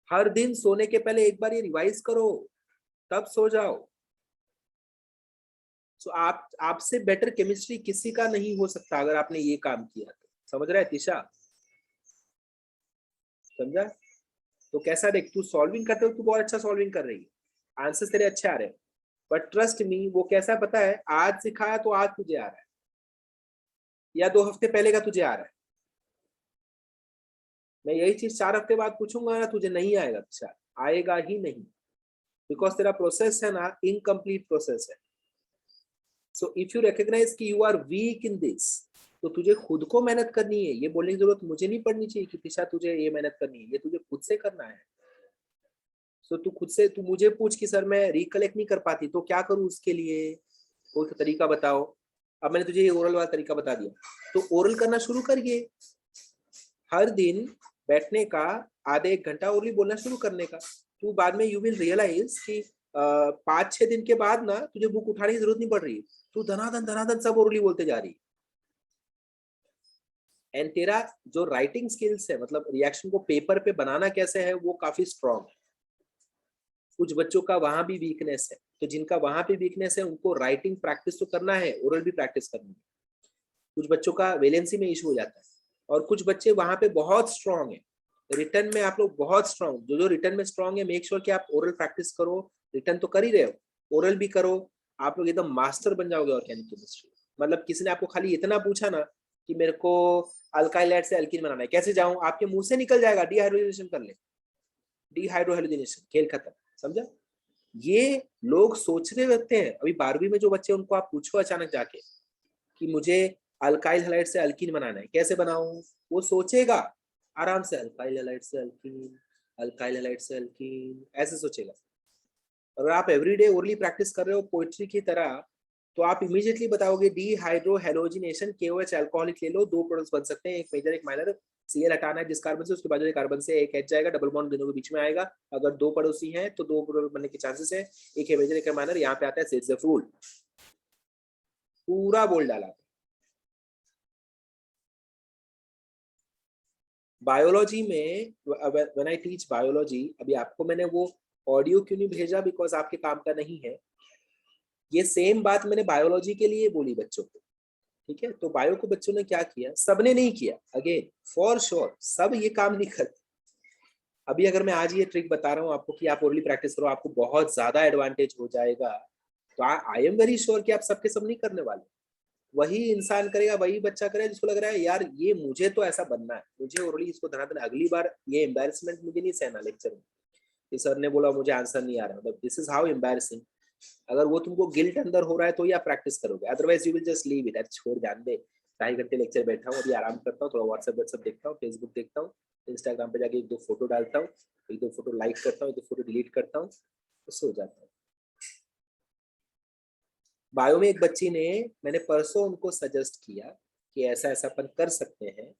हर दिन सोने के पहले एक बार ये रिवाइज करो, तब सो जाओ। सो आप आपसे बेटर केमिस्ट्री किसी का नहीं हो सकता अगर आपने ये काम किया तो। समझ रहा है तिशा? समझा? तो कैसा देख, तू सॉल्विंग करते हो, तू बहुत अच्छा सॉल्विंग कर रही है, आंसर्स तेरे अच्छे आ रहे हैं, बट ट्रस्ट मी वो कैसा पता है, आज सिखाया तो आज तुझे आ रहा है, या 2 हफ्ते पहले का तुझे आ रहा है। मैं यही चीज 4 हफ्ते बाद पूछूंगा ना, तुझे नहीं आएगा, अच्छा आएगा ही नहीं, बिकॉज तेरा प्रोसेस है ना इनकम्प्लीट प्रोसेस है। सो इफ यू रिकॉग्नाइज कि you are weak in this, तो तुझे खुद को मेहनत करनी है, ये बोलने की जरूरत मुझे नहीं पड़नी चाहिए कि तिशा तुझे ये मेहनत करनी है, ये तुझे खुद से करना है। सो तू खुद से, तू मुझे पूछ कि सर मैं रिकलेक्ट नहीं कर पाती तो क्या करूं, उसके लिए कोई तरीका बताओ। अब मैंने तुझे ये ओरल वाला तरीका बता दिया, तो ओरल करना शुरू करिए, हर दिन बैठने का आधे 1 घंटा ओरली बोलना शुरू करने का। तू बाद में यू विल रियलाइज कि 5-6 दिन के बाद ना तुझे बुक उठाने की जरूरत नहीं पड़ रही, तू धनाधन सब ओरली बोलते जा रही। एंड तेरा जो राइटिंग स्किल्स है, मतलब रिएक्शन को पेपर पे बनाना कैसे है, वो काफी स्ट्रॉन्ग है। कुछ बच्चों का वहां भी वीकनेस है, तो जिनका वहां पे वीकनेस है उनको राइटिंग प्रैक्टिस तो करना है, ओरल भी प्रैक्टिस करनी है। कुछ बच्चों का वैलेंसी में इशू हो जाता है, और कुछ बच्चे वहां पे बहुत स्ट्रांग है, रिटर्न में आप लोग बहुत स्ट्रांग, जो रिटर्न में स्ट्रांग है मेक श्योर कि आप ओरल प्रैक्टिस करो, रिटर्न तो कर ही रहे हो, ओरल भी करो, आप लोग एकदम मास्टर बन जाओगे ऑर्गेनिक केमिस्ट्री। मतलब किसी ने आपको खाली इतना पूछा ना कि मेरे को अल्काइल से एल्कीन बनाना है, कैसे जाऊं, आपके मुंह से निकल जाएगा डिहाइड्रोजनेशन कर ले, डिहाइड्रोहेलोजिनेशन, खेल खत्म। समझा? ये लोग सोच रहे होते हैं, अभी 12वीं में जो बच्चे, उनको आप पूछो अचानक जाके कि मुझे अल्काइल हैलाइड से अल्कीन बनाना है, कैसे बनाऊं, वो सोचेगा आराम से, अल्काइल हैलाइड से अल्कीन, अल्काइल हैलाइड से अल्कीन, ऐसे सोचेगा। अगर आप एवरीडे ओरली प्रैक्टिस कर रहे हो पोएट्री की तरह, तो आप इमीडिएटली बताओगे डिहाइड्रोहेलोजिनेशन, KOH अल्कोहलिक ले लो, 2 प्रोडक्ट्स बन सकते हैं, एक मेजर एक माइनर, Cl हटाना है जिस कार्बन से, उसके बाद जो कार्बन से एक H जाएगा, डबल बॉन्ड दोनों के बीच में आएगा, अगर 2 पड़ोसी हैं तो 2 प्रोडक्ट बनने के चांसेस है, एक है मेजर एक है माइनर, यहाँ पे आता है सेट्ज़ेफ रूल, पूरा बोल डाला। बायोलॉजी में व्हेन आई टीच बायोलॉजी, अभी आपको मैंने वो ऑडियो क्यों नहीं भेजा, बिकॉज आपके काम का नहीं है, ये सेम बात मैंने बायोलॉजी के लिए बोली बच्चों को, ठीक है? तो बायो को बच्चों ने क्या किया, सबने नहीं किया, अगेन फॉर श्योर सब ये काम नहीं करते। अभी अगर मैं आज ये ट्रिक बता रहा हूँ आपको कि आप ओरली प्रैक्टिस करो, आपको बहुत ज्यादा एडवांटेज हो जाएगा, तो आई एम वेरी श्योर कि आप सबके सब नहीं करने वाले, वही इंसान करेगा, वही बच्चा करेगा जिसको लग रहा है यार ये मुझे तो ऐसा बनना है, मुझे ओरली इसको धनाधन, अगली बार ये एम्बैरेसमेंट मुझे नहीं सहना लेक्चर में, कि सर ने बोला मुझे आंसर नहीं आ रहा, मतलब दिस इज हाउ एम्बैरेसिंग। अगर वो तुमको गिल्ट अंदर हो रहा है तो ही आप प्रैक्टिस करोगे, otherwise you will just leave it, छोड़ जान दे, 2.5 घंटे लेक्चर बैठा हूँ, अभी आराम करता हूँ, थोड़ा व्हाट्सएप देखता हूँ, फेसबुक देखता हूँ, इंस्टाग्राम पे जाके 1-2 फोटो डालता हूँ, 1-2 फोटो लाइक करता हूँ, 1-2 फोटो डिलीट करता हूँ, तो सो जाता हूँ। बायो में एक बच्ची ने, मैंने परसों उनको सजेस्ट किया कि ऐसा ऐसा अपन कर सकते हैं,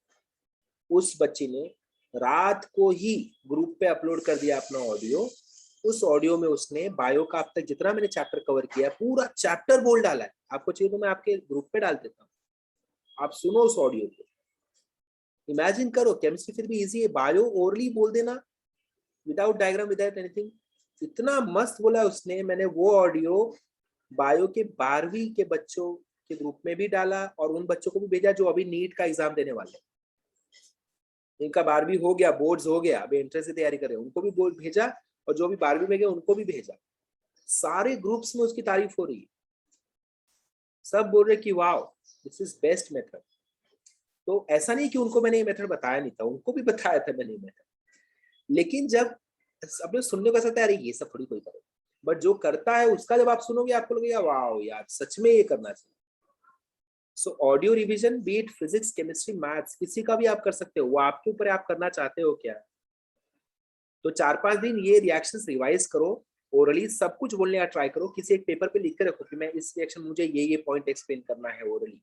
उस बच्ची ने रात को ही ग्रुप पे अपलोड कर दिया अपना ऑडियो, उस ऑडियो में उसने बायो का अब तक जितना मैंने चैप्टर कवर किया पूरा चैप्टर बोल डाला है, आपको चाहिए तो मैं आपके ग्रुप पे डाल देता हूँ, आप सुनो उस ऑडियो को, इमेजिन करो, केमिस्ट्री फिर भी इजी है, बायो ओरली बोल देना विदाउट डायग्राम विदाउट एनीथिंग, इतना मस्त बोला उसने। मैंने वो ऑडियो बायो के 12वीं के बच्चों के ग्रुप में भी डाला, और उन बच्चों को भी भेजा जो अभी नीट का एग्जाम देने वाले, इनका 12वीं हो गया, बोर्ड्स हो गया, अभी एंट्रेंस की तैयारी कर रहे हैं, उनको भी बोर्ड भेजा, और जो भी 12वीं में गए उनको भी भेजा, सारे ग्रुप्स में उसकी तारीफ हो रही है, सब बोल रहे कि wow this is best method. तो ऐसा नहीं कि उनको मैंने ये मेथड बताया नहीं था, उनको भी बताया था मैंने ये मेथड, लेकिन जब अपने सुनने को ऐसा, अरे ये सब थोड़ी कोई करे, बट जो करता है उसका जब आप सुनोगे आपको लगेगा वाओ यार सच में ये करना चाहिए। So audio revision, be it physics, chemistry, maths, किसी का भी आप कर सकते हो, वो आपके ऊपर आप करना चाहते हो क्या। तो 4-5 दिन ये रिएक्शंस रिवाइज करो, ओरली सब कुछ बोलने का ट्राई करो, किसी एक पेपर पे लिख के रखो कि मैं इस रिएक्शन मुझे ये पॉइंट एक्सप्लेन करना है ओरली,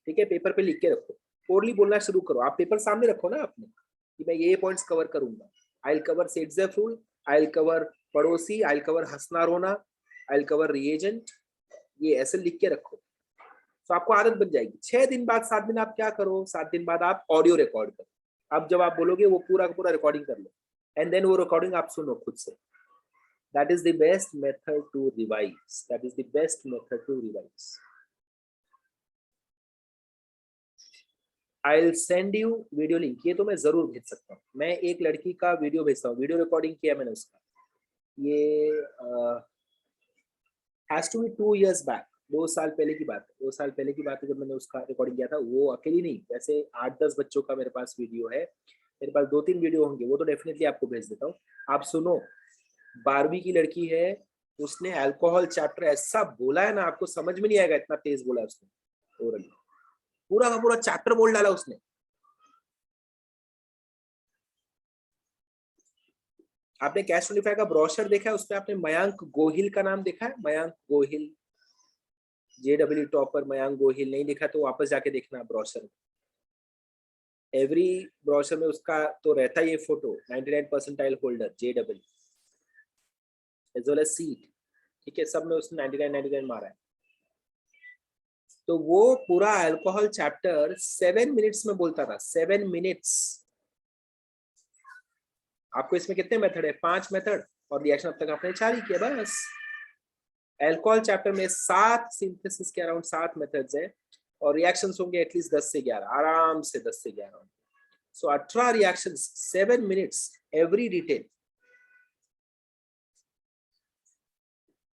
ठीक है? पेपर पे लिख के रखो, ओरली बोलना शुरू करो, आप पेपर सामने रखो ना अपने कि मैं ये पॉइंट्स कवर करूंगा, I will cover Saytzeff rule, I will cover पड़ोसी, आई विल कवर हंसना रोना, आई विल कवर रिएजेंट, ये ऐसे लिख के रखो, तो आपको आदत बन जाएगी। 6 दिन बाद 7 दिन आप क्या करो, 7 दिन बाद आप ऑडियो रिकॉर्ड करो, अब जब आप बोलोगे वो पूरा का पूरा रिकॉर्डिंग कर लो, एंड देन वो रिकॉर्डिंग आप सुनो खुद से, That is the best method to revise. That is the best method to revise. I'll send you video link. ये तो मैं जरूर भेज सकता हूँ. मैं एक लड़की का वीडियो भेजता हूँ. वीडियो रिकॉर्डिंग किया मैंने उसका. ये has to be 2 years back. 2 साल पहले की बात है. 2 साल पहले की बात है जब मैंने उसका रिकॉर्डिंग किया था. वो अकेली नहीं, वैसे 8-10 बच्चों का मेरे पास वीडियो है. मेरे पास 2-3 वीडियो होंगे, वो तो डेफिनेटली आपको भेज देता हूँ. आप सुनो. 12वीं की लड़की है, उसने अल्कोहल चैप्टर ऐसा बोला है ना, आपको समझ में नहीं आएगा, इतना तेज बोला उसने. ओरली पूरा का पूरा चैप्टर बोल डाला उसने. आपने कैश 25 का ब्रोशर देखा है? उसमें आपने मयांक गोहिल का नाम देखा है? Mayank Gohil, JEE topper Mayank Gohil. नहीं देखा तो वापस जाके देखना ब्रोशर. एवरी ब्रोशर में उसका तो रहता है ये photo. 99 percentile holder JEE as well as seat. ठीक है, सब में उसने 99 मारा है. तो वो पूरा अल्कोहल चैप्टर 7 मिनट्स में बोलता था. 7 मिनट्स. आपको इसमें कितने मेथड है? 5 मेथड. और रिएक्शन अब तक आपने 4 ही किया बस. अल्कोहल चैप्टर में 7 सिंथेसिस के अराउंड 7 मेथड्स है और रिएक्शंस होंगे एटलीस्ट 10 से 11, आराम से 10 से 11. सो 18 reactions, 7 minutes, every detail.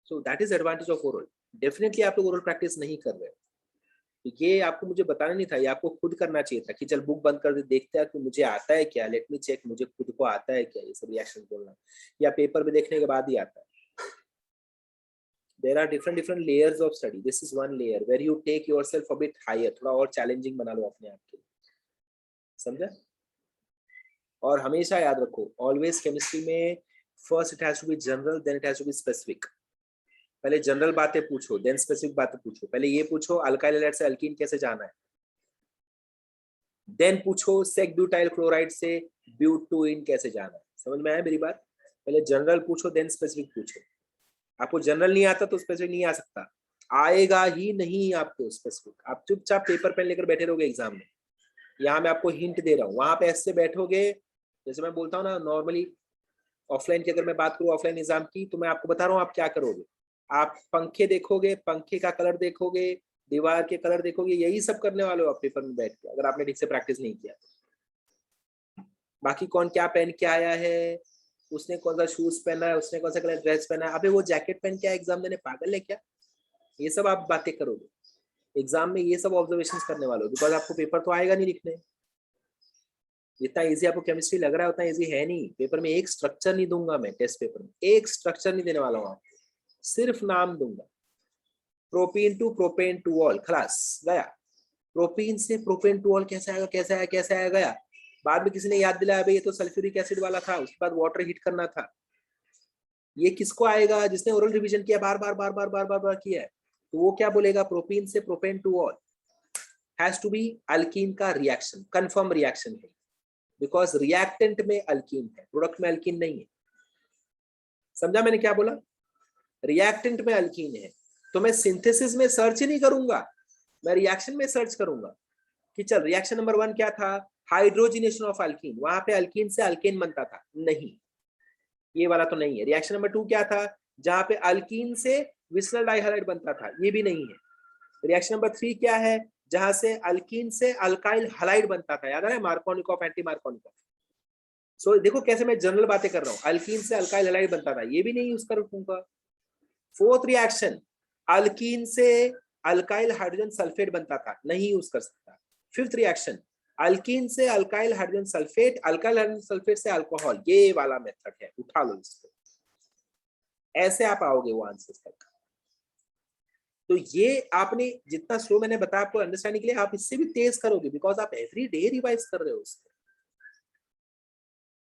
So that is advantage of oral. Definitely आप लोग ओरल प्रैक्टिस नहीं कर रहे. ये आपको मुझे बताना नहीं था, ये आपको खुद करना चाहिए था कि चल बुक बंद कर दे, देखते हैं कि मुझे आता है क्या, लेट मी चेक, मुझे खुद को आता है क्या ये सब रिएक्शन बोलना, या पेपर में देखने के बाद ही आता है. There are different layers of study. This is one layer where you take yourself a bit higher. थोड़ा और चैलेंजिंग बना लो अपने आप के लिए. समझा? और हमेशा याद रखो, ऑलवेज केमिस्ट्री में first it has to be general, then it has to be specific. पहले जनरल बातें पूछो, देन स्पेसिफिक बातें पूछो. पहले ये पूछो अल्काइल हैलाइड से अल्कीन कैसे जाना है, देन पूछो सेक ब्यूटाइल क्लोराइड से ब्यूटूइन कैसे जाना है. समझ में आया मेरी बात? पहले जनरल पूछो, देन स्पेसिफिक पूछो. आपको जनरल नहीं आता तो स्पेसिफिक नहीं आ सकता, आएगा ही नहीं आपको स्पेसिफिक. आप चुपचाप पेपर पेन लेकर बैठे रहोगे एग्जाम में. यहाँ मैं आपको हिंट दे रहा हूँ, वहां पे ऐसे बैठोगे जैसे मैं बोलता हूँ ना नॉर्मली. ऑफलाइन की अगर मैं बात करूँ, ऑफलाइन एग्जाम की, तो मैं आपको बता रहा हूँ आप क्या करोगे. आप पंखे देखोगे, पंखे का कलर देखोगे, दीवार के कलर देखोगे, यही सब करने वाले हो आप पेपर में बैठ के, अगर आपने ठीक से प्रैक्टिस नहीं किया. बाकी कौन क्या पहन के आया है, उसने कौन सा शूज पहना है, उसने कौन सा कलर ड्रेस पहना है, अबे वो जैकेट पहन के एग्जाम देने, पागल है क्या? ये सब आप बातें करोगे एग्जाम में, ये सब ऑब्जर्वेशंस करने वाले हो. बिकॉज आपको पेपर तो आएगा नहीं लिखने. जितना इजी आपको केमिस्ट्री लग रहा है उतना इजी है नहीं. पेपर में एक स्ट्रक्चर नहीं दूंगा मैं. टेस्ट पेपर में एक स्ट्रक्चर नहीं देने वाला हूँ आपको, सिर्फ नाम दूंगा. Propene to propane two ol, खलास गया. प्रोपीन से प्रोपेन टू ऑल कैसे आएगा, कैसे आया, कैसे आया, गया. बाद में किसी ने याद दिलाया भाई ये तो सल्फ्यूरिक एसिड वाला था, उसके बाद वाटर हीट करना था. ये किसको आएगा? जिसने ओरल रिवीजन किया, बार बार बार बार बार बार बार किया है, तो वो क्या बोलेगा? प्रोपीन से propane two ol has to be alkene का रिएक्शन, कंफर्म रिएक्शन है. बिकॉज रिएक्टेंट में अल्कीन है, प्रोडक्ट में अल्कीन नहीं है. समझा मैंने क्या बोला? रिएक्टेंट में अल्कीन है, तो मैं सिंथेसिस में सर्च ही नहीं करूंगा, मैं रिएक्शन में सर्च करूंगा कि चल रिएक्शन नंबर 1 क्या था, हाइड्रोजिनेशन ऑफ अल्कीन. वहां पे अल्कीन से अल्केन बनता था, नहीं, ये वाला तो नहीं है. रिएक्शन नंबर 2 क्या था, जहां पे अल्कीन से विसरल डाइहाइलाइड बनता था, ये भी नहीं है. रिएक्शन नंबर 3 क्या है, जहां से अल्कीन से अल्काइल हैलाइड बनता था, याद है मार्कोनिकॉफ, एंटी मार्कोनिकॉफ. सो देखो कैसे मैं जनरल बातें कर रहा हूँ. अल्कीन से अल्काइल हैलाइड बनता था, ये भी नहीं यूज करूंगा. 4th रिएक्शन, अल्कीन से अल्काइल हाइड्रोजन सल्फेट बनता था, नहीं यूज कर सकता. 5th रिएक्शन, अल्कीन से alkyl hydrogen sulphate, alkyl hydrogen sulphate से अल्कोहल, ये वाला मेथड है, उठा लो इसको. ऐसे आप आओगे वो आंसर तक. तो ये आपने जितना स्लो मैंने बताया आपको अंडरस्टैंडिंग के लिए, आप इससे भी तेज करोगे बिकॉज आप एवरी डे रिवाइज कर रहे हो उसको.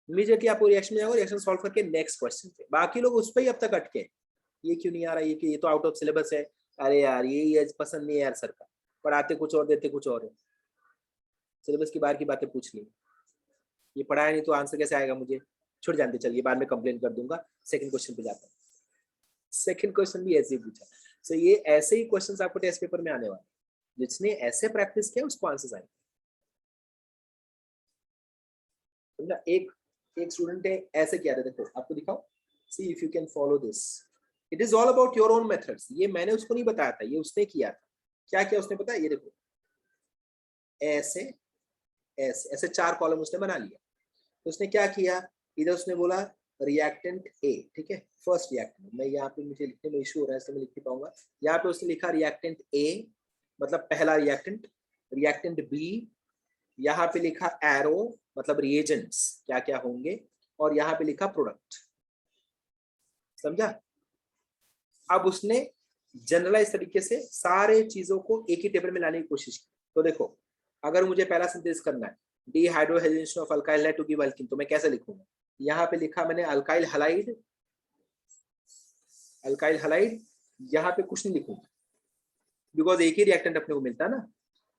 इमीडिएटली आपको रिएक्शन में आओगे, रिएक्शन सॉल्व करके नेक्स्ट क्वेश्चन पे. बाकी लोग उस पर ही अब तक अटके, ये क्यों नहीं आ रहा, ये तो आउट ऑफ सिलेबस है, अरे यार ये पसंद नहीं है यार सर का, पढ़ाते कुछ और देते कुछ और है. सिलेबस की बाहर की बातें पूछ ली, ये पढ़ाया नहीं तो आंसर कैसे आएगा मुझे, छुट जानते, चलिए बाद में कंप्लेन कर दूंगा. सेकंड क्वेश्चन पे जाता हूँ. सेकंड क्वेश्चन भी ऐसे ही पूछा. सो ये ऐसे ही क्वेश्चंस आपको टेस्ट पेपर में आने वाले. जिसने ऐसे प्रैक्टिस किया उसको आंसर्स आएंगे. समझा? एक स्टूडेंट है ऐसे किया था, देखो आपको दिखाओ. See if you can follow this. It is all about your own methods. ये मैंने उसको नहीं बताया था, ये उसने किया था. क्या किया उसने पता है? ये देखो, ऐसे ऐसे ऐसे 4 कॉलम उसने बना लिया. तो उसने क्या किया, इधर उसने बोला रिएक्टेंट ए, ठीक है, फर्स्ट रिएक्टेंट. मैं यहाँ पे मुझे लिखने में इशू हो रहा है इसलिए मैं लिख नहीं पाऊंगा. यहाँ पे उसने लिखा रिएक्टेंट ए मतलब पहला रिएक्टेंट. रिएक्टेंट बी, यहाँ पे लिखा एरो मतलब रिएजेंट्स क्या क्या होंगे, और यहाँ पे लिखा प्रोडक्ट. समझा? अब उसने जनरलाइज तरीके से सारे चीजों को एक ही टेबल में लाने की कोशिश की. तो देखो, अगर मुझे पहला सिंथेसिस करना है dehydrohydrogenation of alkyl halide to give alkene, तो मैं कैसे लिखूंगा? यहाँ पे लिखा मैंने अल्काइल हैलाइड, अल्काइल हैलाइड. यहाँ पे कुछ नहीं लिखूंगा बिकॉज एक ही रिएक्टेंट अपने को मिलता है ना.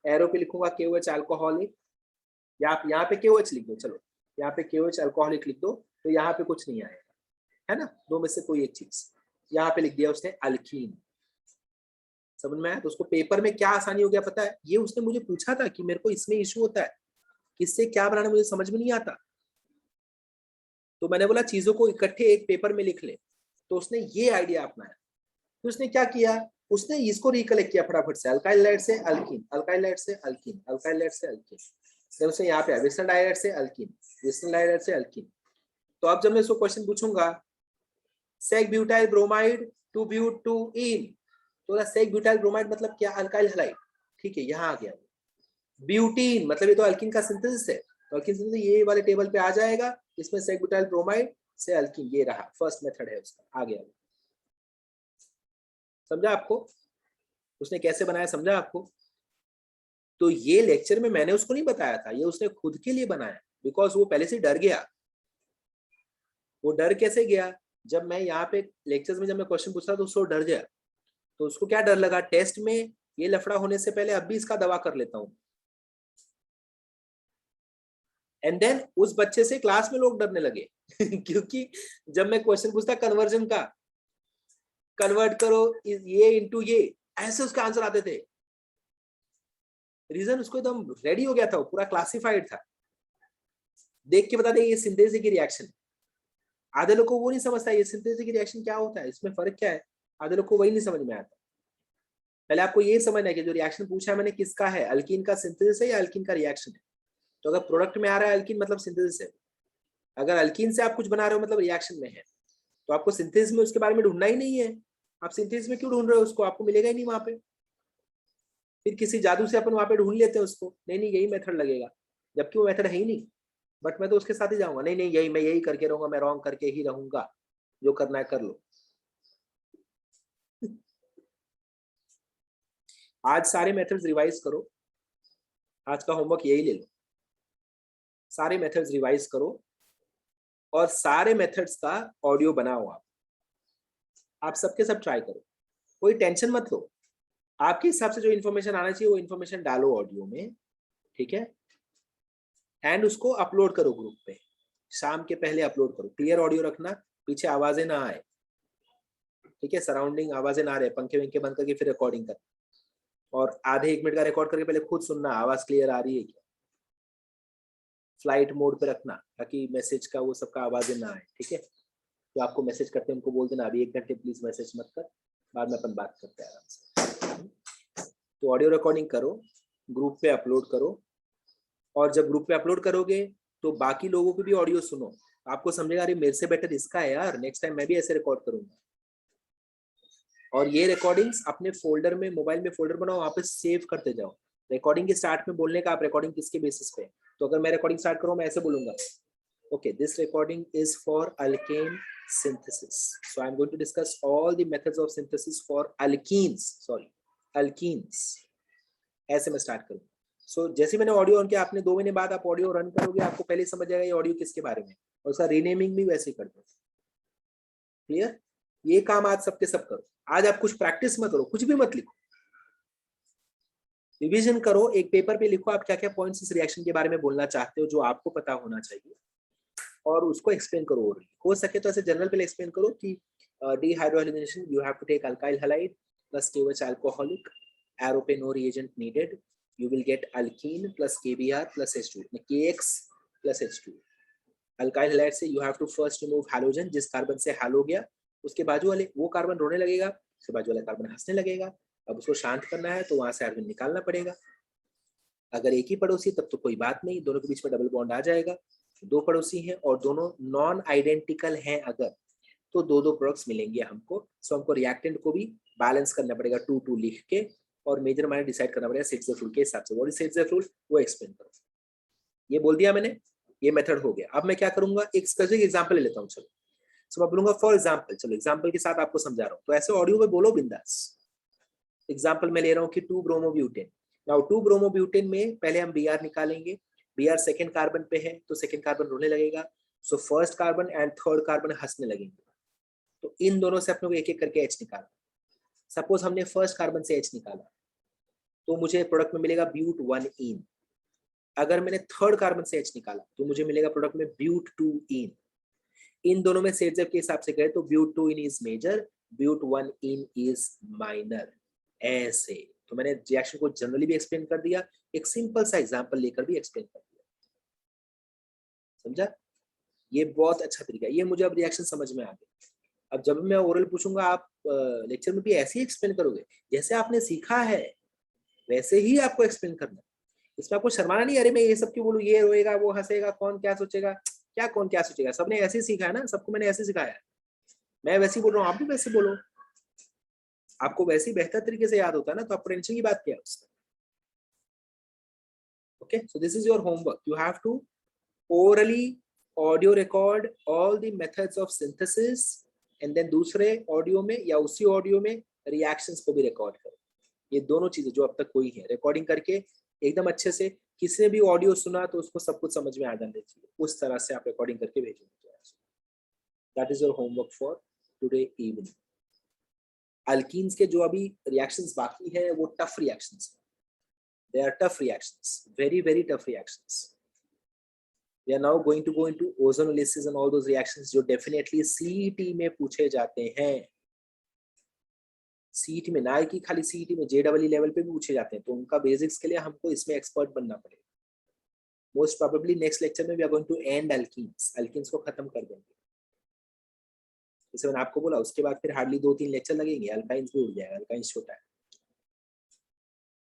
एरो पे लिखूंगा KOH अल्कोहलिक, यहाँ पे KOH लिख दो. चलो यहाँ पे KOH अल्कोहलिक लिख दो, तो यहाँ पे कुछ नहीं आएगा, है ना. दो में से कोई एक चीज. यहाँ पे लिख दिया उसने अल्कीन. समझ में आया? तो उसको पेपर में क्या आसानी हो गया पता है? ये उसने मुझे पूछा था कि मेरे को इसमें इशू होता है, किससे क्या बनाना मुझे समझ में नहीं आता. तो मैंने बोला चीजों को इकट्ठे एक पेपर में लिख ले. तो उसने ये आइडिया अपनाया. तो उसने क्या किया, उसने इसको रिकलेक्ट किया फटाफट से. अल्काइल हैलाइड से अल्कीन, अल्काइल हैलाइड से अल्कीन, अल्काइल हैलाइड से अल्कीन. फिर उसने यहाँ पे विस्टर्न डाइहाइड से अल्कीन, विस्टर्न डाइहाइड से अल्कीन. तो अब जब मैं इसको क्वेश्चन पूछूंगा sec butyl bromide to but two ene, तो सेक ब्यूटाइल ब्रोमाइड मतलब क्या? Alkyl halide. ठीक है, यहाँ आ गया. ब्यूटीन मतलब ये तो अल्कीन का सिंथेसिस है. तो अल्कीन सिंथेसिस ये वाले टेबल पे आ जाएगा. इसमें सेक ब्यूटाइल ब्रोमाइड से अल्कीन, ये रहा फर्स्ट मेथड है उसका. आ गया. समझा आपको उसने कैसे बनाया? समझा आपको? तो ये लेक्चर में मैंने उसको नहीं बताया था, ये उसने खुद के लिए बनाया. बिकॉज वो पहले से डर गया. वो डर कैसे गया? जब मैं यहाँ पे लेक्चर्स में जब मैं क्वेश्चन पूछ रहा तो उसको डर गया. तो उसको क्या डर लगा, टेस्ट में ये लफड़ा होने से पहले अब भी इसका दवा कर लेता हूँ. एंड देन उस बच्चे से क्लास में लोग डरने लगे क्योंकि जब मैं क्वेश्चन पूछता कन्वर्जन का, कन्वर्ट करो ये इनटू ये, ऐसे उसका आंसर आते थे. रीजन उसको एकदम रेडी हो गया था, वो पूरा क्लासिफाइड था. देख के बता दे ये सिंथेसिस की रिएक्शन. आधे लोग को वो नहीं समझता ये सिंथेसिस की रिएक्शन क्या होता है, इसमें फर्क क्या है. आधे लोग को वही नहीं समझ में आता. पहले आपको ये समझना है कि जो रिएक्शन पूछा है मैंने किसका है, अल्कीन का सिंथेसिस है या अल्कीन का रिएक्शन है. तो अगर प्रोडक्ट में आ रहा है अल्कीन मतलब सिंथेसिस है. अगर अल्कीन से आप कुछ बना रहे हो मतलब रिएक्शन में है. तो आपको सिंथेसिस में उसके बारे में ढूंढना ही नहीं है. आप सिंथेसिस में क्यों ढूंढ रहे हो उसको, आपको मिलेगा ही नहीं वहां पे. फिर किसी जादू से अपन वहां पे ढूंढ लेते हैं उसको, नहीं नहीं यही मेथड लगेगा, जबकि वो मेथड है ही नहीं. बट मैं तो उसके साथ ही जाऊंगा, नहीं नहीं यही मैं यही करके रहूंगा, मैं रॉन्ग करके ही रहूंगा, जो करना है कर लो. आज सारे मेथड्स रिवाइज करो. आज का होमवर्क यही ले लो. सारे मेथड्स रिवाइज करो और सारे मेथड्स का ऑडियो बनाओ. आप सबके सब ट्राई करो, कोई टेंशन मत लो. आपके हिसाब से जो इन्फॉर्मेशन आना चाहिए वो इन्फॉर्मेशन डालो ऑडियो में, ठीक है. एंड उसको अपलोड करो ग्रुप पे. शाम के पहले अपलोड करो. क्लियर ऑडियो रखना, पीछे आवाजें ना आए, ठीक है. सराउंडिंग आवाजें ना रहे, पंखे वंखे बंद करके फिर रिकॉर्डिंग करना. और आधे 1 मिनट का रिकॉर्ड करके पहले खुद सुनना आवाज क्लियर आ रही है क्या. फ्लाइट मोड पे रखना ताकि मैसेज का वो सबका आवाजें ना आए, ठीक है. तो आपको मैसेज करते हैं उनको बोल देना अभी 1 घंटे प्लीज मैसेज मत कर, बाद में अपन बात करते हैं आराम से. तो ऑडियो रिकॉर्डिंग करो, ग्रुप पे अपलोड करो. और जब ग्रुप पे अपलोड करोगे तो बाकी लोगों की भी ऑडियो सुनो. आपको समझेगा अरे मेरे से बेटर इसका है यार, नेक्स्ट टाइम मैं भी ऐसे रिकॉर्ड करूंगा. और ये रिकॉर्डिंग्स अपने फोल्डर में, मोबाइल में फोल्डर बनाओ, वहां पे सेव करते जाओ. रिकॉर्डिंग के स्टार्ट में बोलने का आप रिकॉर्डिंग किसके बेसिस पे. तो अगर मैं रिकॉर्डिंग स्टार्ट करूं मैं ऐसे बोलूंगा, okay, this recording is for alkane synthesis, so I'm going to discuss all the methods of synthesis for alkenes, ऐसे मैं स्टार्ट करूँ. सो जैसे मैंने ऑडियो ऑन किया, आपने 2 महीने बाद आप ऑडियो रन करोगे, आपको पहले समझ जाएगा ये ऑडियो किसके बारे में, और उसका रीनेमिंग भी वैसे ही कर दो. क्लियर. ये काम आज सबके सब करो. आज आप कुछ प्रैक्टिस मत करो, कुछ भी मत लिखो, रिवीजन करो. एक पेपर पे लिखो आप क्या क्या पॉइंट्स इस रिएक्शन के बारे में बोलना चाहते हो जो आपको पता होना चाहिए, और उसको एक्सप्लेन करो. हो सके तो ऐसे जनरल पे एक्सप्लेन करो कि dehydrohydrogenation you have to take alkyl halide plus KOH alcoholic, arrow पे no reagent needed, you will get alkene plus KBr plus H2, KX plus H2. Alkyl halide से you have to first remove halogen, जिस कार्बन से हैल हो गया उसके बाजू वाले वो कार्बन रोने लगेगा, उसके बाजू वाला कार्बन हंसने लगेगा। अब उसको शांत करना है तो वहां से आर्गन निकालना पड़ेगा। अगर एक ही पड़ोसी तब तो कोई बात नहीं, दोनों के बीच में डबल बॉन्ड आ जाएगा। दो पड़ोसी हैं और दोनों नॉन आइडेंटिकल हैं अगर, तो दो दो प्रोडक्ट्स मिलेंगे हमको। सो हमको रिएक्टेंट को भी बैलेंस करना पड़ेगा 2-2 लिख के, और मेजर माइनर डिसाइड करना पड़ेगा सेट्स ऑफ रूल के हिसाब से। What is sets of rule, वो एक्सप्लेन करो। ये बोल दिया मैंने, ये मेथड हो गया। अब मैं क्या करूंगा, एक स्पेसिफिक एग्जांपल ले लेता हूँ। चलो सो मैं बोलूंगा फॉर एग्जांपल, चलो एग्जांपल के साथ आपको समझा रहा हूँ, तो ऐसे ऑडियो में बोलो बिंदास। एग्जांपल मैं ले रहा हूँ कि 2-ब्रोमोब्यूटेन। नाउ 2-ब्रोमोब्यूटेन में पहले हम Br निकालेंगे। Br सेकेंड कार्बन पे है तो सेकेंड कार्बन रोने लगेगा, so first carbon and third carbon हंसने लगेंगे। तो इन दोनों से अपने को एक एक करके H निकालना। सपोज हमने फर्स्ट कार्बन से H निकाला तो मुझे प्रोडक्ट में मिलेगा ब्यूट-1-ene। अगर मैंने थर्ड कार्बन से H निकाला तो मुझे मिलेगा प्रोडक्ट में ब्यूट-2-ene। इन दोनों में सेट्स के हिसाब से गए तो ब्यूट-2-ene इज मेजर, ब्यूट-1-ene इज माइनर। ऐसे तो मैंने रिएक्शन को जनरली भी एक्सप्लेन कर दिया, एक सिंपल सा एग्जांपल लेकर भी एक्सप्लेन कर दिया। समझा? ये बहुत अच्छा तरीका है, ये मुझे अब रिएक्शन समझ में आ गया। अब जब मैं ओरल पूछूंगा आप लेक्चर में भी ऐसे ही एक्सप्लेन करोगे, जैसे आपने सीखा है वैसे ही आपको एक्सप्लेन करना है। इसमें आपको शर्माना नहीं, अरे मैं ये सब क्यों बोलूं, ये रोएगा वो हंसेगा कौन क्या सोचेगा, क्या कौन क्या सोचेगा। सबने ऐसे ही सीखा है ना, सबको मैंने ऐसे सिखाया है। मैं वैसे ही बोल रहा हूँ, आप भी वैसे बोलो। आपको वैसे ही बेहतर तरीके से याद होता है ना, तो आप टेंशन की बात क्या है उसमें। Okay, so this is your homework. You have to orally audio record all the methods of synthesis, and then दूसरे ऑडियो में या उसी ऑडियो में रिएक्शंस को भी रिकॉर्ड करो। ये दोनों चीजें जो अब तक हुई है रिकॉर्डिंग करके एकदम अच्छे से, किसी ने भी ऑडियो सुना तो उसको सब कुछ समझ में आ जाना चाहिए, उस तरह से आप रिकॉर्डिंग करके भेजोगे। That is your homework for today evening. Alkenes के जो अभी रिएक्शंस बाकी है वो tough reactions, they are tough reactions, very very tough reactions. We are now going to go into ozonolysis and all those reactions जो definitely CET में पूछे जाते हैं। CET में ना कि खाली CET में JEE लेवल पे भी पूछे जाते हैं, तो उनका बेसिक्स के लिए हमको इसमें एक्सपर्ट बनना पड़ेगा। मोस्ट प्रोबेबली नेक्स्ट लेक्चर में we are going to end alkenes, alkenes को खत्म कर देंगे। जैसे मैंने आपको बोला, उसके बाद फिर हार्डली 2-3 लेक्चर लगेंगे, अल्काइंस भी उड़ जाएगा, अल्काइंस छोटा है।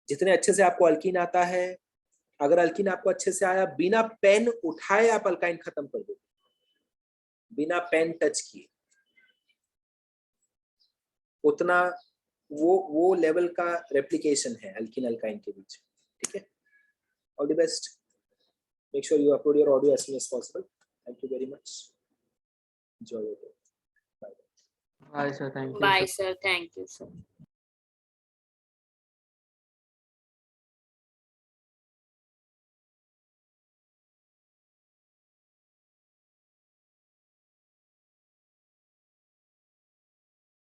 जितने अच्छे से आपको अल्कीन आता है, अगर अल्कीन आपको अच्छे से आया, बिना पेन उठाए आप अल्काइन खत्म कर दो, बिना पेन टच किए, उतना वो लेवल का रेप्लिकेशन है अल्कीन अल्काइन के बीच। ठीक है, all the best. Make sure you upload your audio as soon as possible. Thank you very much, enjoy your day. Bye sir, thank you. Bye, sir. Thank you, sir.